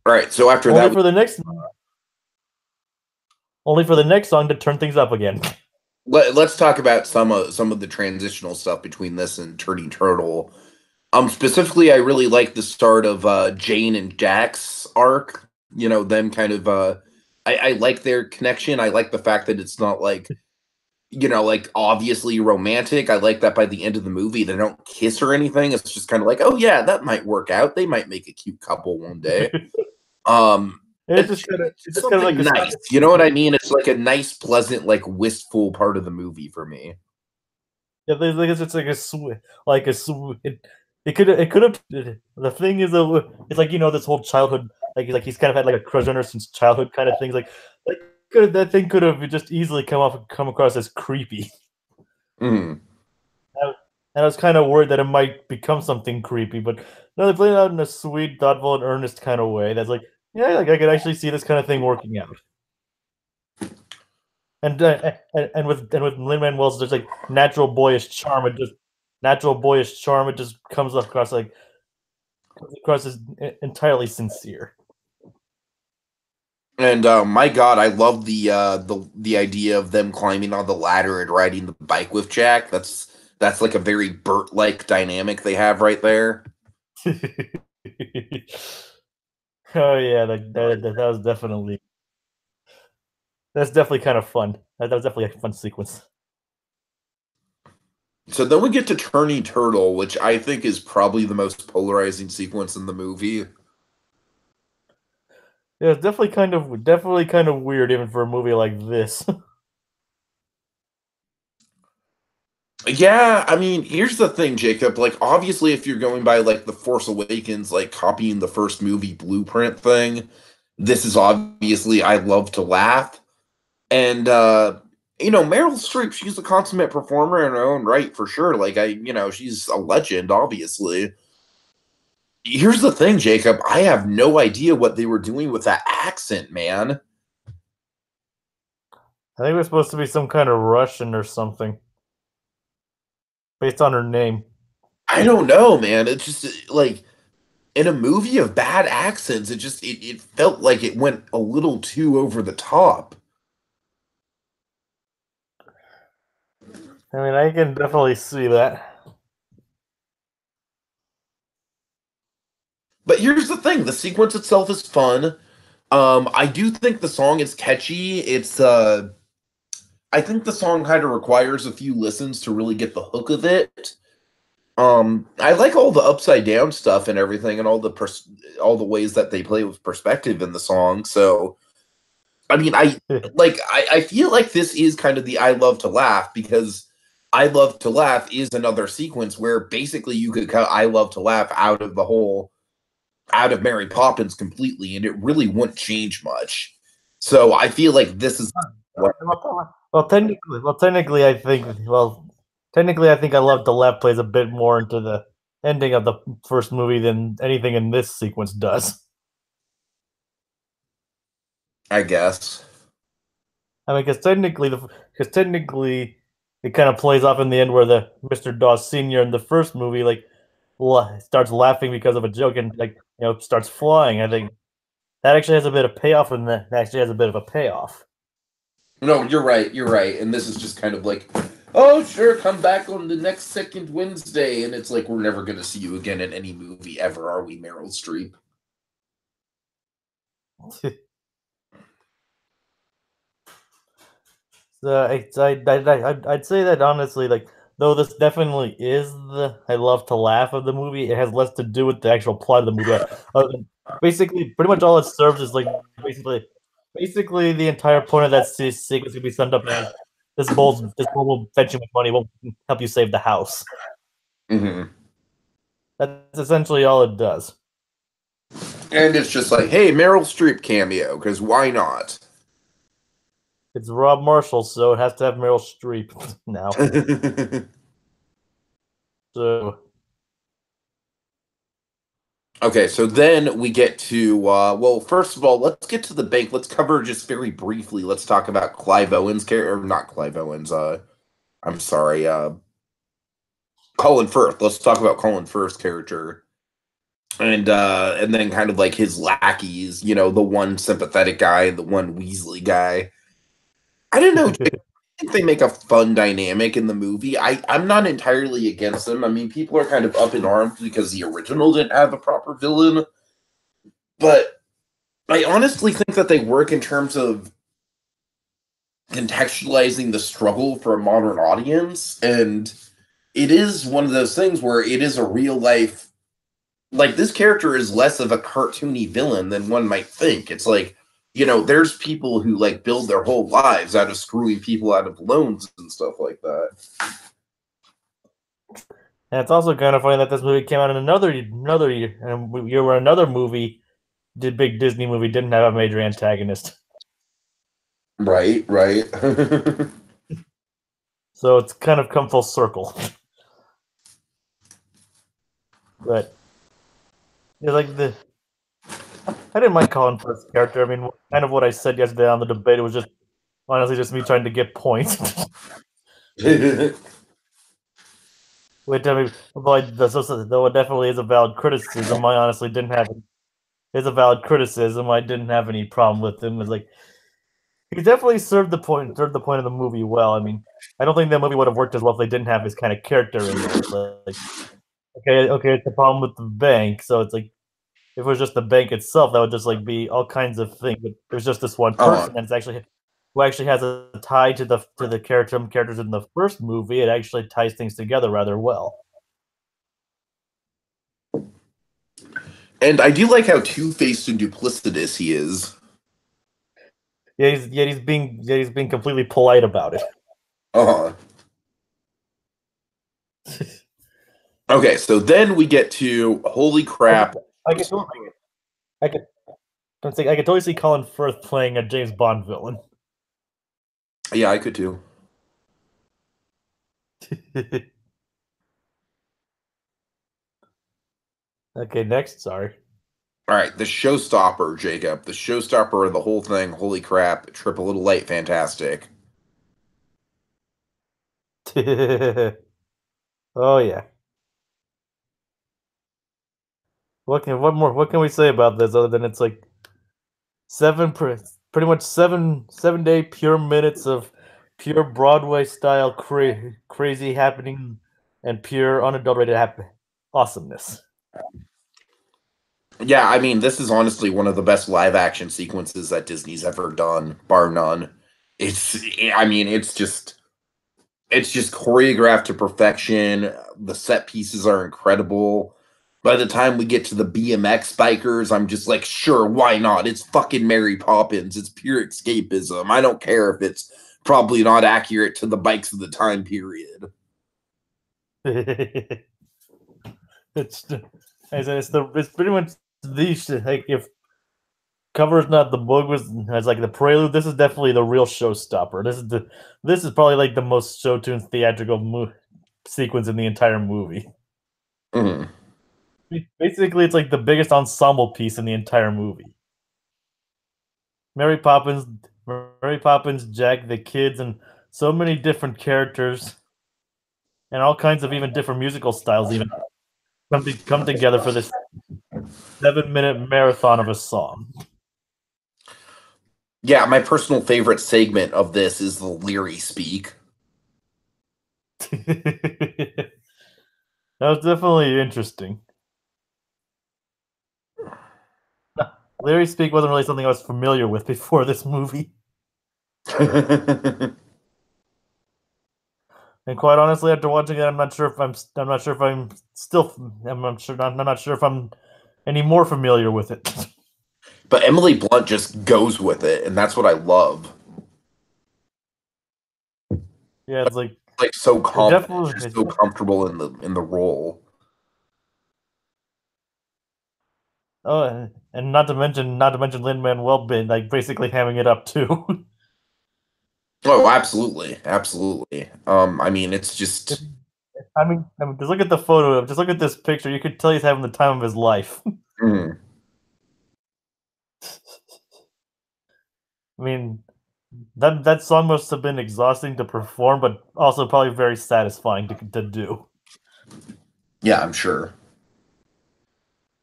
All right, so after Only that, for the next, only for the next song to turn things up again. let's talk about some of the transitional stuff between this and Turning Turtle. Specifically, I really like the start of Jane and Jack's arc. You know, them kind of. I like their connection. I like the fact that it's not like like obviously romantic. I like that by the end of the movie they don't kiss or anything. It's just kind of like, oh yeah, that might work out. They might make a cute couple one day. Um, it's it's, just kind of it's it's just kind of like something nice. You know what I mean? It's like a nice, pleasant, like wistful part of the movie for me. yeah, it's just like it could have. The thing is, it's like this whole childhood, like he's kind of had like a crush on her since childhood, kind of things. That thing could have just easily come across as creepy. Mm. And I was kind of worried that it might become something creepy, but no, they played it out in a sweet, thoughtful, and earnest kind of way. That's like, yeah, like I could actually see this kind of thing working out. And with Lin-Manuel's there's like natural boyish charm. It just comes across as entirely sincere. And my God, I love the idea of them climbing on the ladder and riding the bike with Jack. That's like a very Burt like dynamic they have right there. Oh yeah, that was definitely that's definitely kind of fun. That was definitely a fun sequence. So then we get to Turning Turtle, which I think is probably the most polarizing sequence in the movie. Yeah, it's definitely kind of weird even for a movie like this. Yeah, I mean, here's the thing, Jacob. Like, obviously, if you're going by like the Force Awakens, like copying the first movie blueprint thing, this is obviously I love to laugh. And Meryl Streep, she's a consummate performer in her own right for sure. Like she's a legend, obviously. Here's the thing, Jacob. I have no idea what they were doing with that accent, man. I think it was supposed to be some kind of Russian or something based on her name. I don't know, man. It's just like in a movie of bad accents, it felt like it went a little too over the top. I mean, I can definitely see that. But here's the thing: the sequence itself is fun. I do think the song is catchy. I think the song kind of requires a few listens to really get the hook of it. I like all the upside down stuff and everything, and all the ways that they play with perspective in the song. So, I mean, I feel like this is kind of the I love to laugh, because I love to laugh is another sequence where basically you could cut I love to laugh out of Mary Poppins completely, and it really wouldn't change much. So I feel like this is what Technically, technically, I think I Love to Laugh plays a bit more into the ending of the first movie than anything in this sequence does. I guess. I mean, because technically, it kind of plays off in the end where the Mr. Dawes Senior in the first movie starts laughing because of a joke and starts flying. I think that actually has a bit of payoff, and that actually has a bit of a payoff. No, you're right. You're right. And this is just kind of like, oh, sure, come back on the next second Wednesday. And it's like, we're never going to see you again in any movie ever, are we, Meryl Streep? I'd say that honestly, like, though this definitely is the I love to laugh of the movie, it has less to do with the actual plot of the movie. Basically, pretty much all it serves is like basically the entire point of that sequence can be summed up as this bull will fetch you with money, won't help you save the house. Mm-hmm. That's essentially all it does. And it's just like, hey, Meryl Streep cameo, because why not? It's Rob Marshall, so it has to have Meryl Streep now. So Okay, so then we get to, well, first of all, let's get to the bank. Let's cover just very briefly. Let's talk about Clive Owen's character, or not Clive Owen's, I'm sorry, Colin Firth. Let's talk about Colin Firth's character. And then kind of like his lackeys, you know, the one sympathetic guy, the one Weasley guy. I don't know. I think they make a fun dynamic in the movie. I'm not entirely against them. I mean, people are kind of up in arms because the original didn't have a proper villain, but I honestly think that they work in terms of contextualizing the struggle for a modern audience, and it is one of those things where it is a real life, like, this character is less of a cartoony villain than one might think. It's like, you know, there's people who like build their whole lives out of screwing people out of loans and stuff like that. And it's also kind of funny that this movie came out in another year, and year where another movie, big Disney movie, didn't have a major antagonist. Right, right. So it's kind of come full circle. But I didn't mind Colin Firth's character. I mean, kind of what I said yesterday on the debate. It was just honestly just me trying to get points. Which I mean, though it definitely is a valid criticism, I honestly didn't have. It's a valid criticism. I didn't have any problem with him. It's like he definitely served the point of the movie well. I mean, I don't think that movie would have worked as well if they didn't have his kind of character in there. It's like, okay, it's the problem with the bank. So it's like if it was just the bank itself, that would just like be all kinds of things. But there's just this one person, and it's actually who actually has a tie to the characters in the first movie. It actually ties things together rather well. And I do like how two-faced and duplicitous he is. He's being completely polite about it. Uh-huh. Okay, so then we get to holy crap. I could totally see Colin Firth playing a James Bond villain. Yeah, I could too. Okay, next. Sorry. All right, the showstopper, Jacob. The showstopper of the whole thing. Holy crap. Trip a little late. Fantastic. Oh yeah. What can we say about this other than it's like pretty much 7 day pure minutes of pure Broadway style crazy happening and pure unadulterated awesomeness. Yeah, I mean, this is honestly one of the best live action sequences that Disney's ever done, bar none. It's, I mean, it's just choreographed to perfection. The set pieces are incredible. By the time we get to the BMX bikers, I'm just like, sure, why not? It's fucking Mary Poppins. It's pure escapism. I don't care if it's probably not accurate to the bikes of the time period. it's it's pretty much the shit. Like if cover's not the book was as like the prelude, this is definitely the real showstopper. This is probably like the most show tuned theatrical sequence in the entire movie. Mhm. Basically, it's like the biggest ensemble piece in the entire movie. Mary Poppins, Mary Poppins, Jack, the kids, and so many different characters, and all kinds of even different musical styles even come together for this 7-minute marathon of a song. Yeah, my personal favorite segment of this is the Leary speak. That was definitely interesting. Larry Speak wasn't really something I was familiar with before this movie. And quite honestly, after watching it, I'm not sure if I'm not sure if I'm any more familiar with it. But Emily Blunt just goes with it, and that's what I love. Yeah, it's like Like so it confident, definitely. she's so comfortable in the role. Oh, and not to mention Lin-Manuel been like basically hamming it up too. Oh, absolutely, absolutely. I mean, it's just I mean, just look at the photo. Just look at this picture. You could tell he's having the time of his life. mm, I mean, that song must have been exhausting to perform, but also probably very satisfying to do. yeah, I'm sure.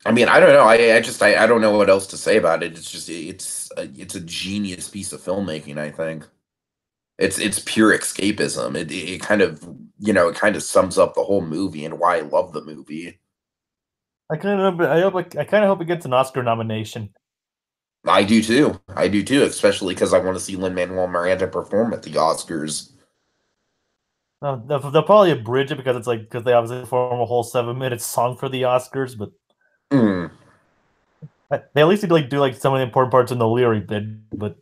I mean, I don't know. I don't know what else to say about it. It's just it's a genius piece of filmmaking. I think it's pure escapism. It kind of it kind of sums up the whole movie and why I love the movie. I kind of hope it gets an Oscar nomination. I do too. I do too, especially because I want to see Lin-Manuel Miranda perform at the Oscars. They'll probably abridge it because they obviously perform a whole 7 minute song for the Oscars, but Mm, they at least need to do like some of the important parts in the Leary bit. But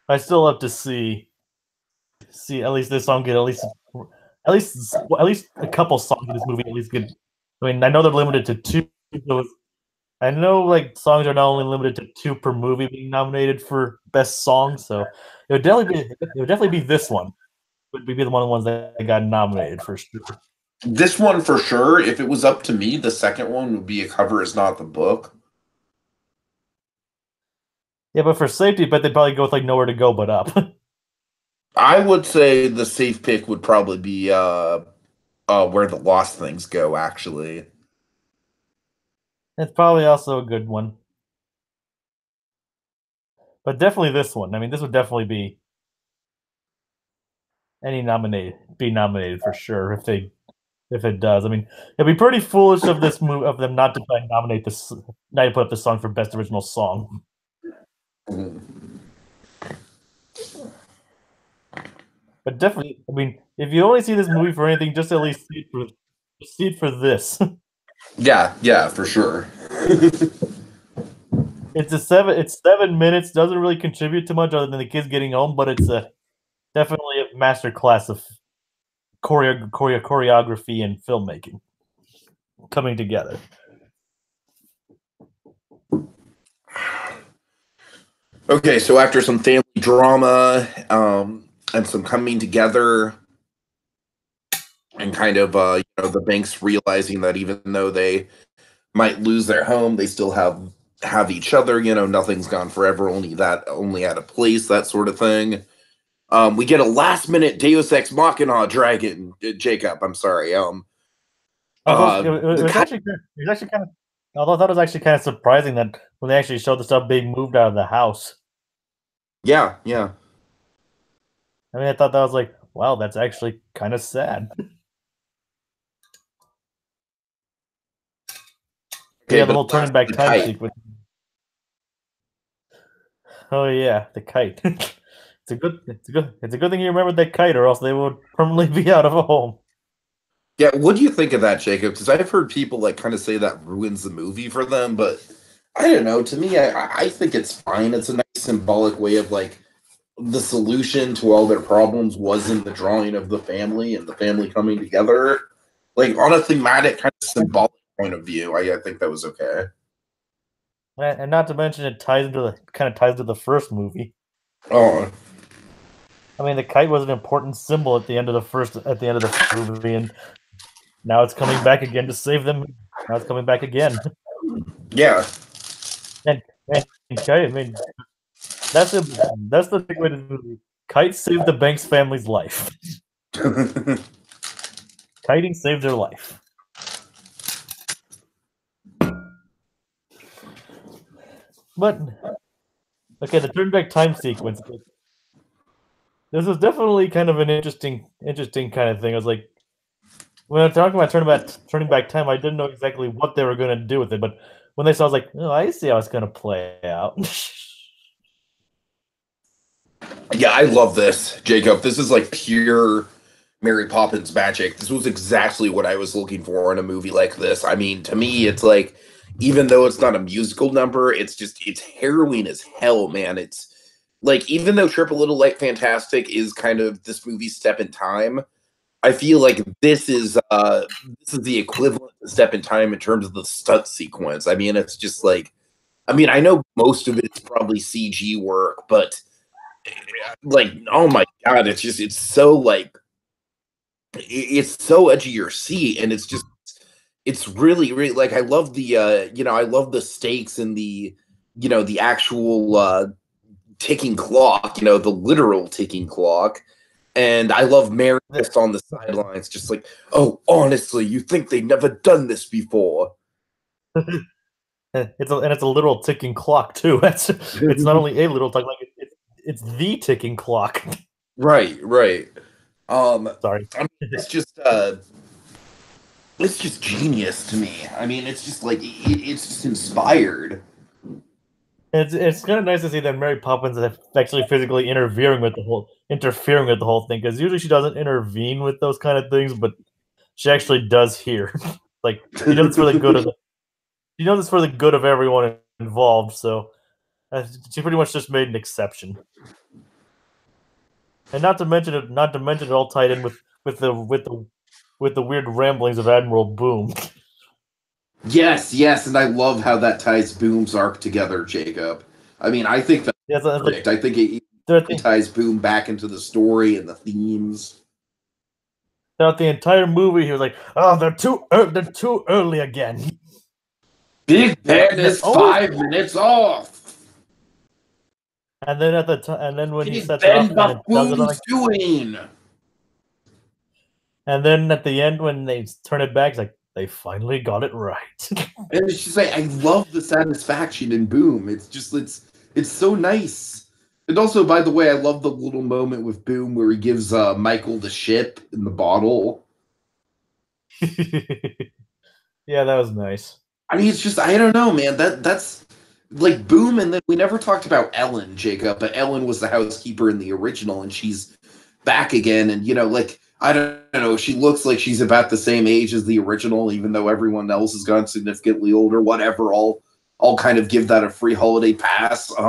I still have to see at least this song get at least a couple songs in this movie at least get. I mean, I know they're limited to two. So I know like songs are not only limited to two per movie being nominated for best song, so it would definitely be this one. Would be one of the ones that got nominated for sure. this one for sure. If it was up to me, the second one would be A Cover Is Not the Book. Yeah, but for safety, but they'd probably go with like Nowhere to Go But Up. I would say the safe pick would probably be Where the Lost Things Go, actually. It's probably also a good one, but definitely this one. I mean, this would definitely be nominated for sure if it does. I mean, it'd be pretty foolish of this move of them not to try and nominate this, not to put up the song for best original song. Mhm. But definitely, I mean, if you only see this movie for anything, just at least see it for this. Yeah, yeah, for sure. It's 7 minutes. Doesn't really contribute too much other than the kids getting home, but it's definitely a master class of choreography and filmmaking coming together. Okay, so after some family drama, and some coming together, and kind of the banks realizing that even though they might lose their home, they still have each other. Nothing's gone forever. Only at a place, that sort of thing. We get a last minute Deus Ex Machina dragon, Jacob. I'm sorry. Although The it was actually kind of, although I thought it was actually kind of surprising that when they actually showed the stuff being moved out of the house. yeah, yeah. I mean, I thought that was like, wow, that's actually kind of sad. Okay, Yeah, the but whole turning back the time kite. sequence. Oh yeah, the kite. It's a good thing you remembered that kite, or else they would permanently be out of a home. Yeah, what do you think of that, Jacob? Because I've heard people like kind of say that ruins the movie for them, but I don't know. To me, I think it's fine. It's a nice symbolic way of like the solution to all their problems was in the drawing of the family and the family coming together. Like on a thematic kind of symbolic point of view, I think that was okay. And not to mention, it ties into the kind of ties to the first movie. Oh, I mean, the kite was an important symbol at the end of the movie, and now it's coming back again to save them. Now it's coming back again, yeah. and, and kite. I mean, that's a that's the big way to the movie. Kite saved the Banks family's life. Kiting saved their life. But okay, the turn back time sequence. This was definitely kind of an interesting kind of thing. I was like, when I'm talking about turning back time, I didn't know exactly what they were going to do with it. But when they saw, I was like, oh, I see how it's going to play out. Yeah, I love this, Jacob. This is like pure Mary Poppins magic. This was exactly what I was looking for in a movie like this. I mean, to me, it's like, even though it's not a musical number, it's harrowing as hell, man. It's like, even though Triple Little Light Fantastic is kind of this movie's step in time, I feel like this is the equivalent to Step in Time in terms of the stunt sequence. I mean, it's just like, I mean, I know most of it is probably CG work, but like, oh my god, it's so like it's so edgy your seat, and it's really like I love the I love the stakes and the the actual ticking clock, the literal ticking clock. And I love Mary just on the sidelines, just like, oh, honestly, you think they've never done this before. It's a literal ticking clock too. It's not only a little clock, like it's the ticking clock. Right, right. Sorry. I mean, it's just genius to me. I mean, it's just like it's just inspired. It's kind of nice to see that Mary Poppins is actually physically interfering with the whole thing, because usually she doesn't intervene with those kind of things, but she actually does here. Like she does it for the good of she does this for the good of everyone involved. So she pretty much just made an exception, and not to mention it all tied in with the weird ramblings of Admiral Boom. Yes, yes, and I love how that ties Boom's arc together, Jacob. I mean, I think that's Yeah, so it's like perfect. I think it ties Boom back into the story and the themes. throughout the entire movie, he was like, "Oh, they're too early again." Big Ben They're is always 5 minutes off. And then and then when he Big sets it Ben off and it does it Buffoon's doing. and then at the end when they turn it back, it's like they finally got it right. And it's just like I love the satisfaction in Boom. It's so nice. And also, by the way, I love the little moment with Boom where he gives Michael the ship in the bottle. Yeah, that was nice. I mean, it's just I don't know, man. That's like Boom, and then we never talked about Ellen, Jacob, but Ellen was the housekeeper in the original, and she's back again, and like I don't know, she looks like she's about the same age as the original, even though everyone else has gone significantly older. Whatever, I'll kind of give that a free holiday pass. I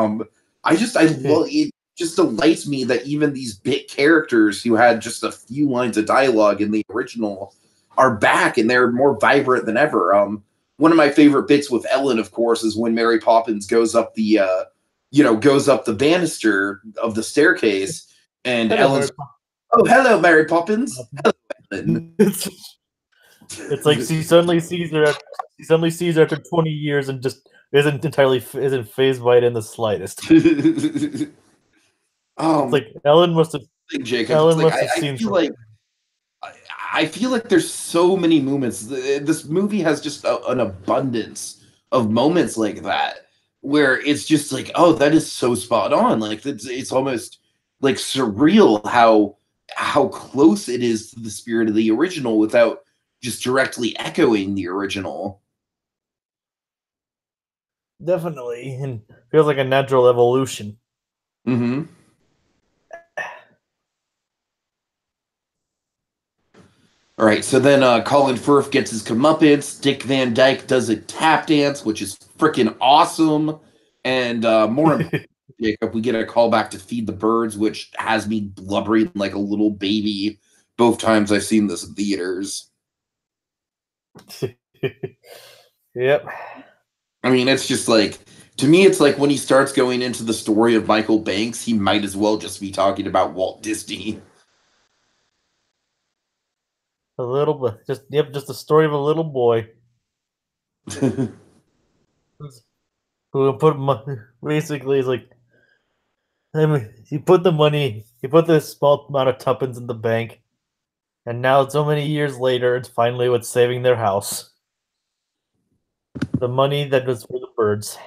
love it. Just delights me that even these bit characters who had just a few lines of dialogue in the original are back, and they're more vibrant than ever. One of my favorite bits with Ellen, of course, is when Mary Poppins goes up the banister of the staircase, and Hello, Ellen's, Mary oh, hello, Mary Poppins. Hello, Ellen. It's like she suddenly sees her after 20 years and just isn't phased by it in the slightest. It's like Jacob, it's Ellen like must have seen feel something. like I feel like there's so many moments. This movie has just an abundance of moments like that where it's just like, oh, that is so spot on. Like it's almost like surreal how how close it is to the spirit of the original without just directly echoing the original. Definitely, and feels like a natural evolution. Mm-hmm. All right, so then Colin Firth gets his comeuppance. Dick Van Dyke does a tap dance, which is freaking awesome. And more important, Jacob, we get a call back to Feed the Birds, which has me blubbering like a little baby both times I've seen this in theaters. Yep. I mean, it's just like, to me, it's like when he starts going into the story of Michael Banks, he might as well just be talking about Walt Disney. A little bit, just the story of a little boy who put basically is like, I mean, he put this small amount of tuppence in the bank, and now so many years later, it's finally what's saving their house. The money that was for the birds.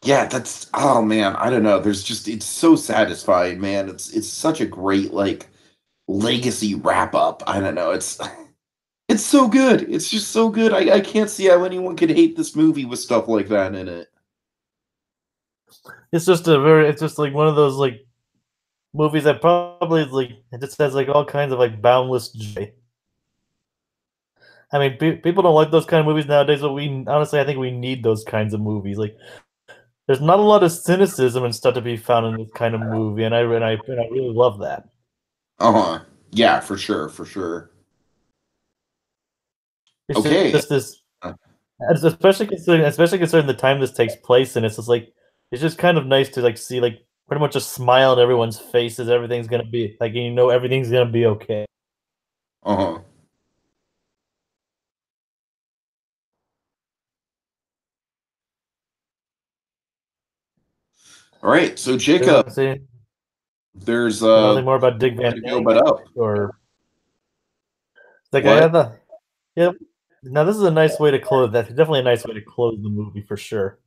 Yeah, that's, oh man, I don't know. There's just, it's so satisfying, man. It's such a great like legacy wrap up. I don't know. It's so good. It's just so good. I can't see how anyone could hate this movie with stuff like that in it. It's just like one of those like movies that probably like it just has like all kinds of like boundless joy. I mean, people don't like those kind of movies nowadays, but we honestly, I think we need those kinds of movies. Like, there's not a lot of cynicism and stuff to be found in this kind of movie, and I really love that. Uh-huh. Yeah, for sure, for sure. It's Okay. just this, especially considering the time this takes place in. It's just like it's just kind of nice to like see like pretty much a smile on everyone's faces. Everything's gonna be like everything's gonna be okay. Uh-huh. All right. So Do you want Jacob, to say there's anything more about Dick Van to go Dyke but up. or like I What? had the yep. Now this is a nice way to close. That's definitely a nice way to close the movie for sure.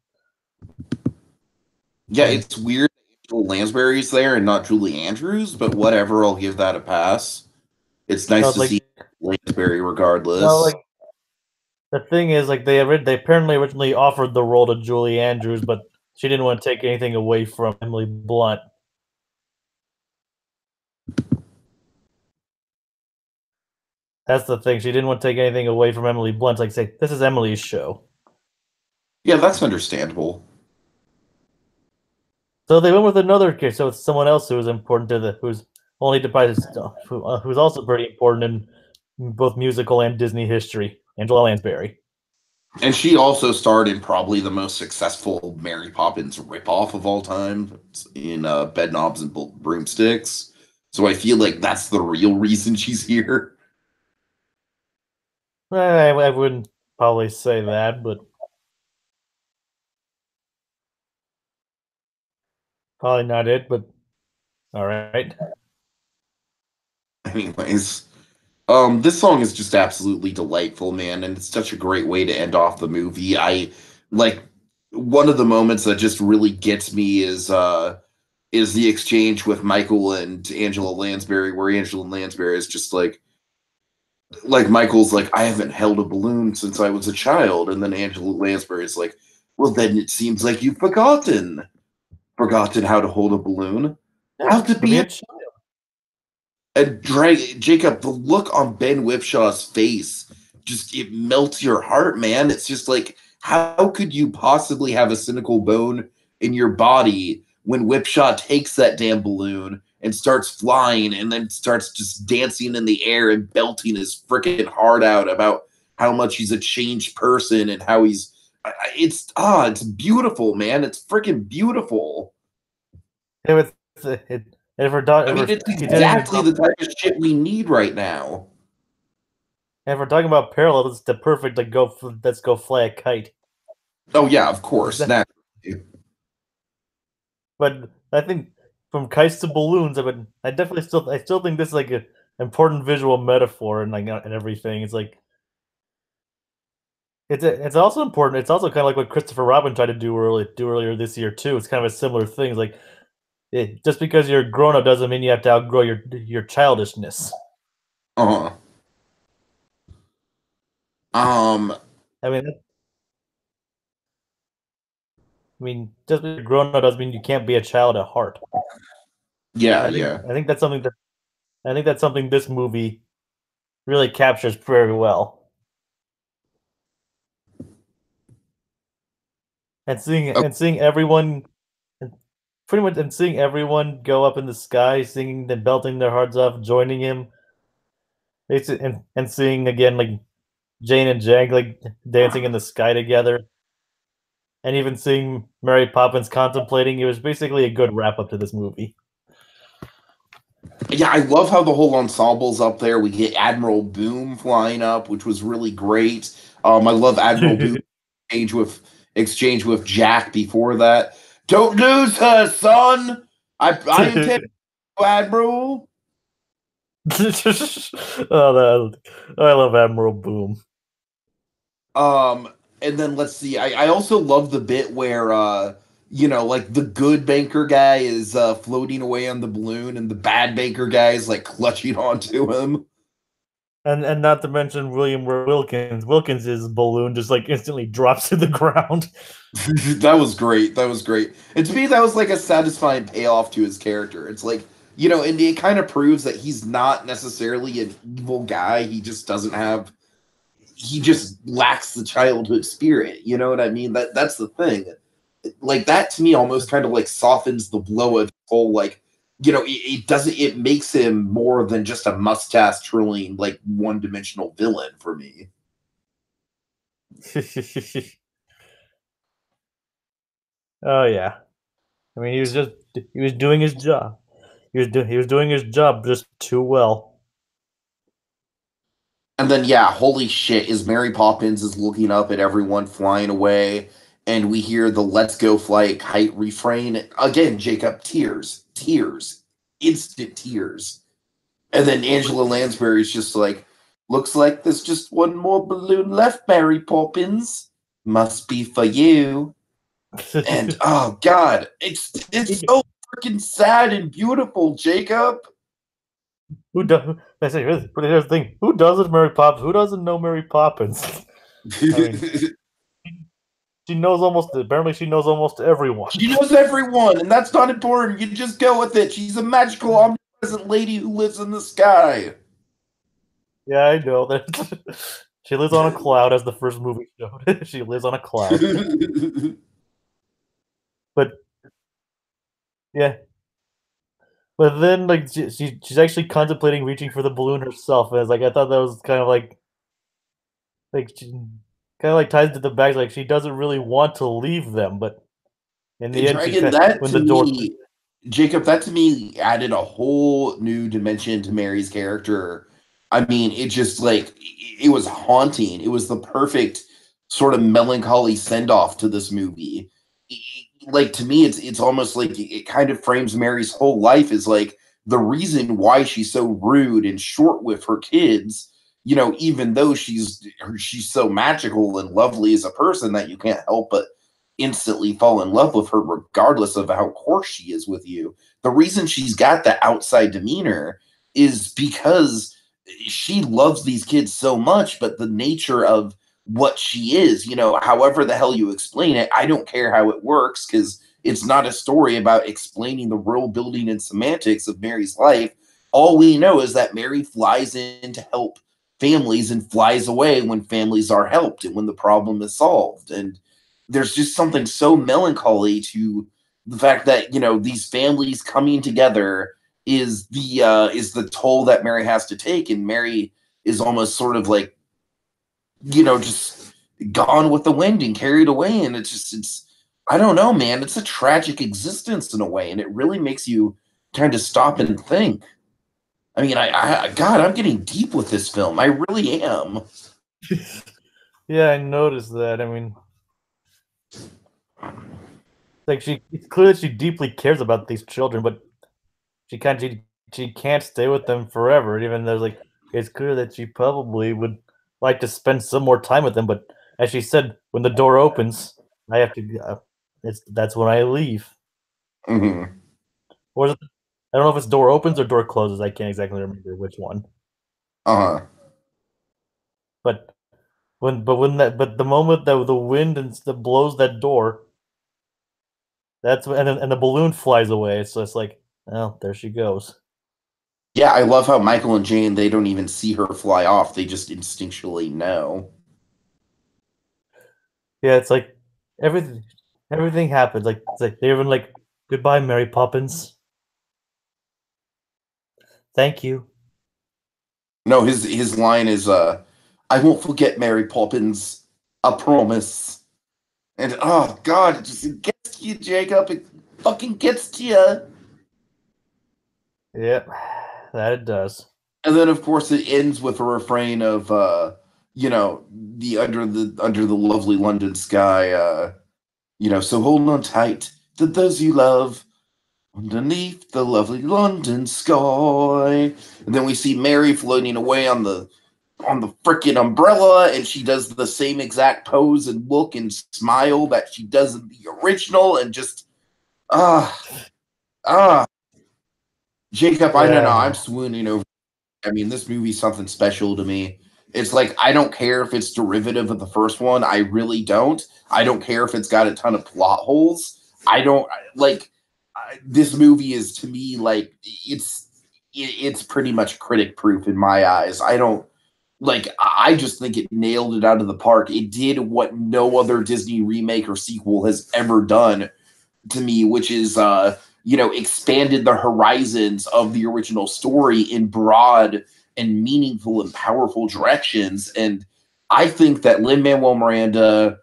Yeah, And it's weird that Angela Lansbury's there and not Julie Andrews, but whatever, I'll give that a pass. It's no, nice it's to see like Lansbury no, regardless. like the thing is, like they apparently originally offered the role to Julie Andrews, but she didn't want to take anything away from Emily Blunt. That's the thing. She didn't want to take anything away from Emily Blunt. Like say, this is Emily's show. Yeah, that's understandable. So they went with another case. So it's someone else who was important to who's only devised stuff, who's also pretty important in both musical and Disney history. Angela Lansbury. And she also starred in probably the most successful Mary Poppins ripoff of all time in Bed Knobs and Broomsticks. So I feel like that's the real reason she's here. I wouldn't probably say that, but probably not it. But all right. Anyways, this song is just absolutely delightful, man, and it's such a great way to end off the movie. I like one of the moments that just really gets me is the exchange with Michael and Angela Lansbury, where Angela Lansbury is just like Michael's like, I haven't held a balloon since I was a child, and then Angela Lansbury is like, well, then it seems like you've forgotten how to hold a balloon. Yeah, How to to be be a a and Jacob, the look on Ben Whipshaw's face, just it melts your heart, man. It's just like, how could you possibly have a cynical bone in your body when Whipshaw takes that damn balloon and starts flying and then starts just dancing in the air and belting his freaking heart out about how much he's a changed person and how he's it's beautiful, man. It's freaking beautiful. if I mean, it's continuing to exactly go, the type of shit we need right now. if we're talking about parallel, it's the perfect like let's go fly a kite. Oh yeah, of Is course. that, Naturally. but I think from kites to balloons, I still think this is like an important visual metaphor and like and everything. It's like it's also important. It's also kind of like what Christopher Robin tried to do earlier this year too. It's kind of a similar thing. It's like just because you're grown up doesn't mean you have to outgrow your childishness. Uh-huh. Um, I mean, just because you're grown up doesn't mean you can't be a child at heart. yeah, And I think yeah. I think that's something that I think that's something this movie really captures very well. Oh, And seeing everyone and pretty much and seeing everyone go up in the sky, singing and belting their hearts off, joining him. And seeing again like Jane and Jack like dancing in the sky together, and even seeing Mary Poppins contemplating. It was basically a good wrap up to this movie. yeah, I love how the whole ensemble's up there. We get Admiral Boom flying up, which was really great. I love Admiral Boom exchange with Jack before that. Don't lose her, son. I intend to, Admiral. I love Admiral Boom. Um, and then let's see. I also love the bit where like the good banker guy is floating away on the balloon, and the bad banker guy is like clutching onto him. And not to mention William Wilkins. Wilkins's balloon just like instantly drops to the ground. That was great. That was great. And to me, that was like a satisfying payoff to his character. It's like, and it kind of proves that he's not necessarily an evil guy. He just lacks the childhood spirit. You know what I mean? That's the thing. Like that to me almost kind of like softens the blow of the whole like, it doesn't, it makes him more than just a mustache twirling, like one dimensional villain for me. Oh yeah. I mean, he was doing his job. He was doing his job just too well. And then, yeah, holy shit, is Mary Poppins is looking up at everyone flying away, and we hear the "Let's go fly kite" refrain again. Jacob, tears, tears, instant tears. And then Angela Lansbury's just like, "Looks like there's just one more balloon left, Mary Poppins. Must be for you." And oh god, it's so freaking sad and beautiful, Jacob. Who does? I say, but here's the thing: who doesn't Mary Poppins? Who doesn't know Mary Poppins? I mean, she knows almost. Apparently, she knows almost everyone. She knows everyone, and that's not important. You just go with it. She's a magical, omnipresent lady who lives in the sky. Yeah, I know that. She lives on a cloud, as the first movie showed. She lives on a cloud. But yeah, but then like she's actually contemplating reaching for the balloon herself. And it's like I thought that was kind of she kind of like ties to the bags. Like she doesn't really want to leave them, but in the end, Dragon, that when to the door. me, Jacob, that to me added a whole new dimension to Mary's character. I mean, it just like it was haunting. It was the perfect sort of melancholy send off to this movie. Like to me, it's almost like it kind of frames Mary's whole life as like the reason why she's so rude and short with her kids. Even though she's so magical and lovely as a person that you can't help but instantly fall in love with her regardless of how coarse she is with you. The reason she's got that outside demeanor is because she loves these kids so much, but the nature of what she is, however the hell you explain it, I don't care how it works because it's not a story about explaining the world building and semantics of Mary's life. All we know is that Mary flies in to help families and flies away when families are helped and when the problem is solved. And there's just something so melancholy to the fact that these families coming together is the toll that Mary has to take, and Mary is almost sort of like just gone with the wind and carried away, and it's I don't know, man, it's a tragic existence in a way, and it really makes you kind of stop and think. I mean, God, I'm getting deep with this film. I really am. Yeah, I noticed that. I mean, like it's clear that she deeply cares about these children, but she can't stay with them forever. Even though like it's clear that she probably would like to spend some more time with them. But as she said, when the door opens, I have to. That's when I leave. Hmm. Or is it, I don't know if it's door opens or door closes. I can't exactly remember which one. Uh-huh. But but the moment that the wind blows that door, that's when, and the balloon flies away. So it's like, well, there she goes. Yeah, I love how Michael and Jane, they don't even see her fly off. They just instinctually know. Yeah, it's like everything everything happens. Like it's like they're even like, goodbye, Mary Poppins. Thank you. No, his line is I won't forget Mary Poppins. I promise. And oh god, it gets to you, Jacob. It fucking gets to you. Yep, that it does. And then of course it ends with a refrain of you know, the under the lovely London sky, you know, so hold on tight to those you love underneath the lovely London sky. And then we see Mary floating away on the freaking umbrella, and she does the same exact pose and look and smile that she does in the original, and just ah ah Jacob, I don't know, I'm Yeah. swooning over. I mean, this movie's something special to me. It's like I don't care if it's derivative of the first one. I really don't. I don't care if it's got a ton of plot holes. I don't like this movie is to me like it's pretty much critic proof in my eyes. I don't like I just think it nailed it out of the park. It did what no other Disney remake or sequel has ever done to me, which is you know, expanded the horizons of the original story in broad and meaningful and powerful directions. And I think that Lin Manuel Miranda,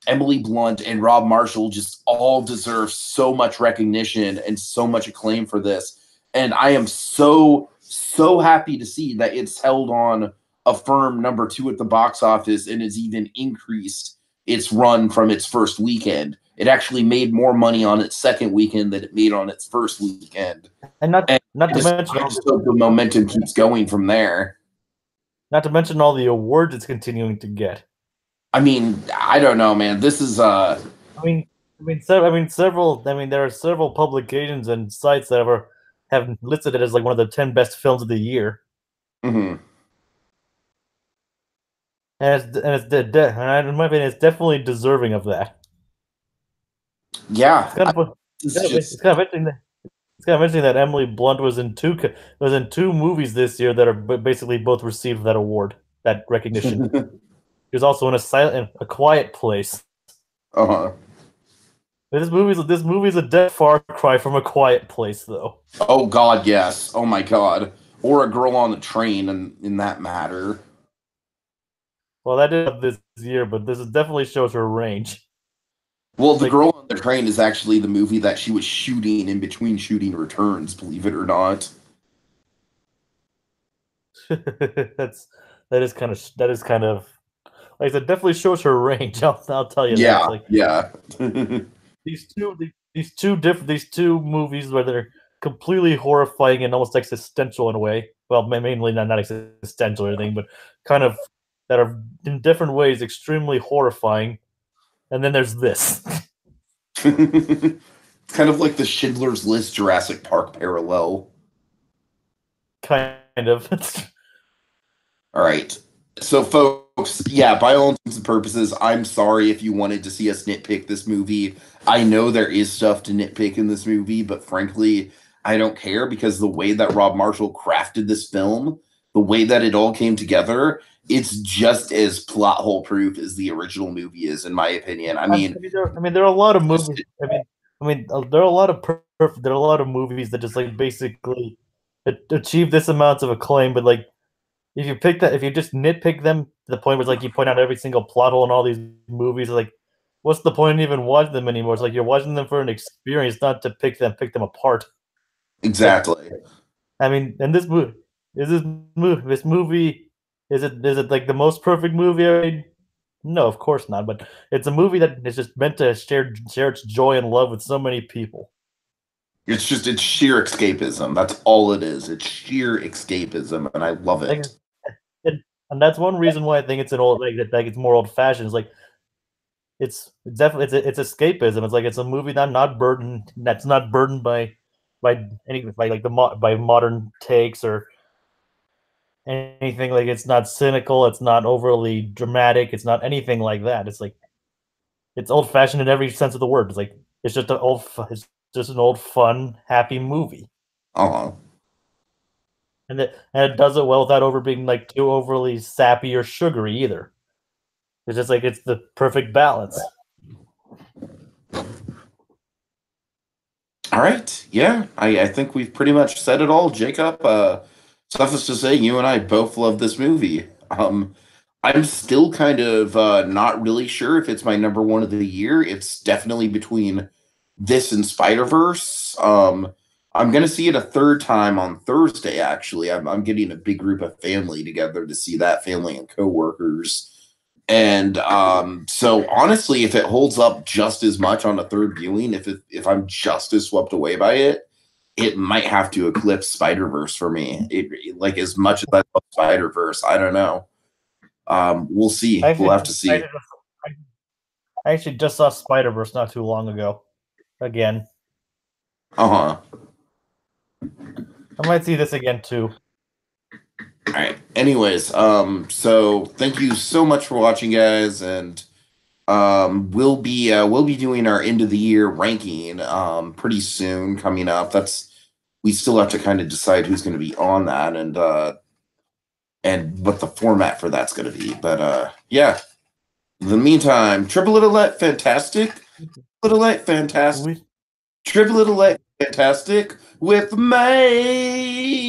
Emily Blunt, and Rob Marshall just all deserve so much recognition and so much acclaim for this. And I am so happy to see that it's held on a firm number two at the box office and has even increased its run from its first weekend. It actually made more money on its second weekend than it made on its first weekend. And And not to mention I all just hope the momentum keeps going from there. not to mention all the awards it's continuing to get. I mean, I don't know, man. This is I mean, several. I mean, there are several publications and sites that have listed it as like one of the 10 best films of the year, mhm. and in my opinion, it's definitely deserving of that. Yeah, It's kind of it's just it's kind of interesting that it's kind of interesting that Emily Blunt was in two movies this year that are basically both received that award, that recognition. She was also in a Quiet Place. uh-huh. This movie's a dead far cry from A Quiet Place, though. Oh God, yes. Oh my God. Or a girl on the train in that matter. Well, that did this year, but this definitely shows her range. Well, the Like girl on the train is actually the movie that she was shooting in between shooting returns, believe it or not. that's that is kind of like I said, definitely shows her range. I'll tell you that. It's Yeah, like yeah. these two movies where they're completely horrifying and almost existential in a way. Well, mainly not existential or anything, but kind of that are in different ways extremely horrifying. And then there's this. It's kind of like the Schindler's List Jurassic Park parallel. Kind of. All right. So, folks, yeah, by all intents and purposes, I'm sorry if you wanted to see us nitpick this movie. I know there is stuff to nitpick in this movie, but frankly, I don't care because the way that Rob Marshall crafted this film, the way that it all came together, it's just as plot hole proof as the original movie is, in my opinion. I mean, there are a lot of Just movies. There are a lot of there are a lot of movies that just like basically achieve this amount of acclaim, but like if you just nitpick them to the point where it's like you point out every single plot hole in all these movies, like what's the point in even watching them anymore? It's like you're watching them for an experience, not to pick them apart. Like exactly. I mean, and this movie is it like the most perfect movie I made? No, of course not. But it's a movie that is just meant to share its joy and love with so many people. It's sheer escapism. That's all it is. It's sheer escapism, and I love Like, it. and that's one reason why I think it's an old like it's more old fashioned. It's like it's definitely it's escapism. It's like it's a movie that's not burdened by by modern takes or anything. Like, it's not cynical, it's not overly dramatic, it's not anything like that. It's like it's old fashioned in every sense of the word. It's like it's just an old fun happy movie, Uh-huh. and it does it well without over being like too overly sappy or sugary either. It's just like it's the perfect balance. All right. Yeah, I think we've pretty much said it all, Jacob. Suffice to say, you and I both love this movie. I'm still kind of not really sure if it's my number one of the year. It's definitely between this and Spider-Verse. I'm gonna see it a third time on Thursday, actually. I'm getting a big group of family together to see that, family and coworkers. And so honestly, if it holds up just as much on a third viewing, if I'm just as swept away by it, it might have to eclipse Spider Verse for me. Like as much as I love Spider Verse, I don't know. We'll see. I We'll actually, have to see. I actually just saw Spider Verse not too long ago. Again, Uh huh. I might see this again too. All right. Anyways, so thank you so much for watching, guys, and we'll be doing our end of the year ranking pretty soon coming up. That's we still have to kind of decide who's going to be on that and what the format for that's going to be. But yeah, in the meantime, triple little fantastic, little fantastic, We triple little fantastic with May.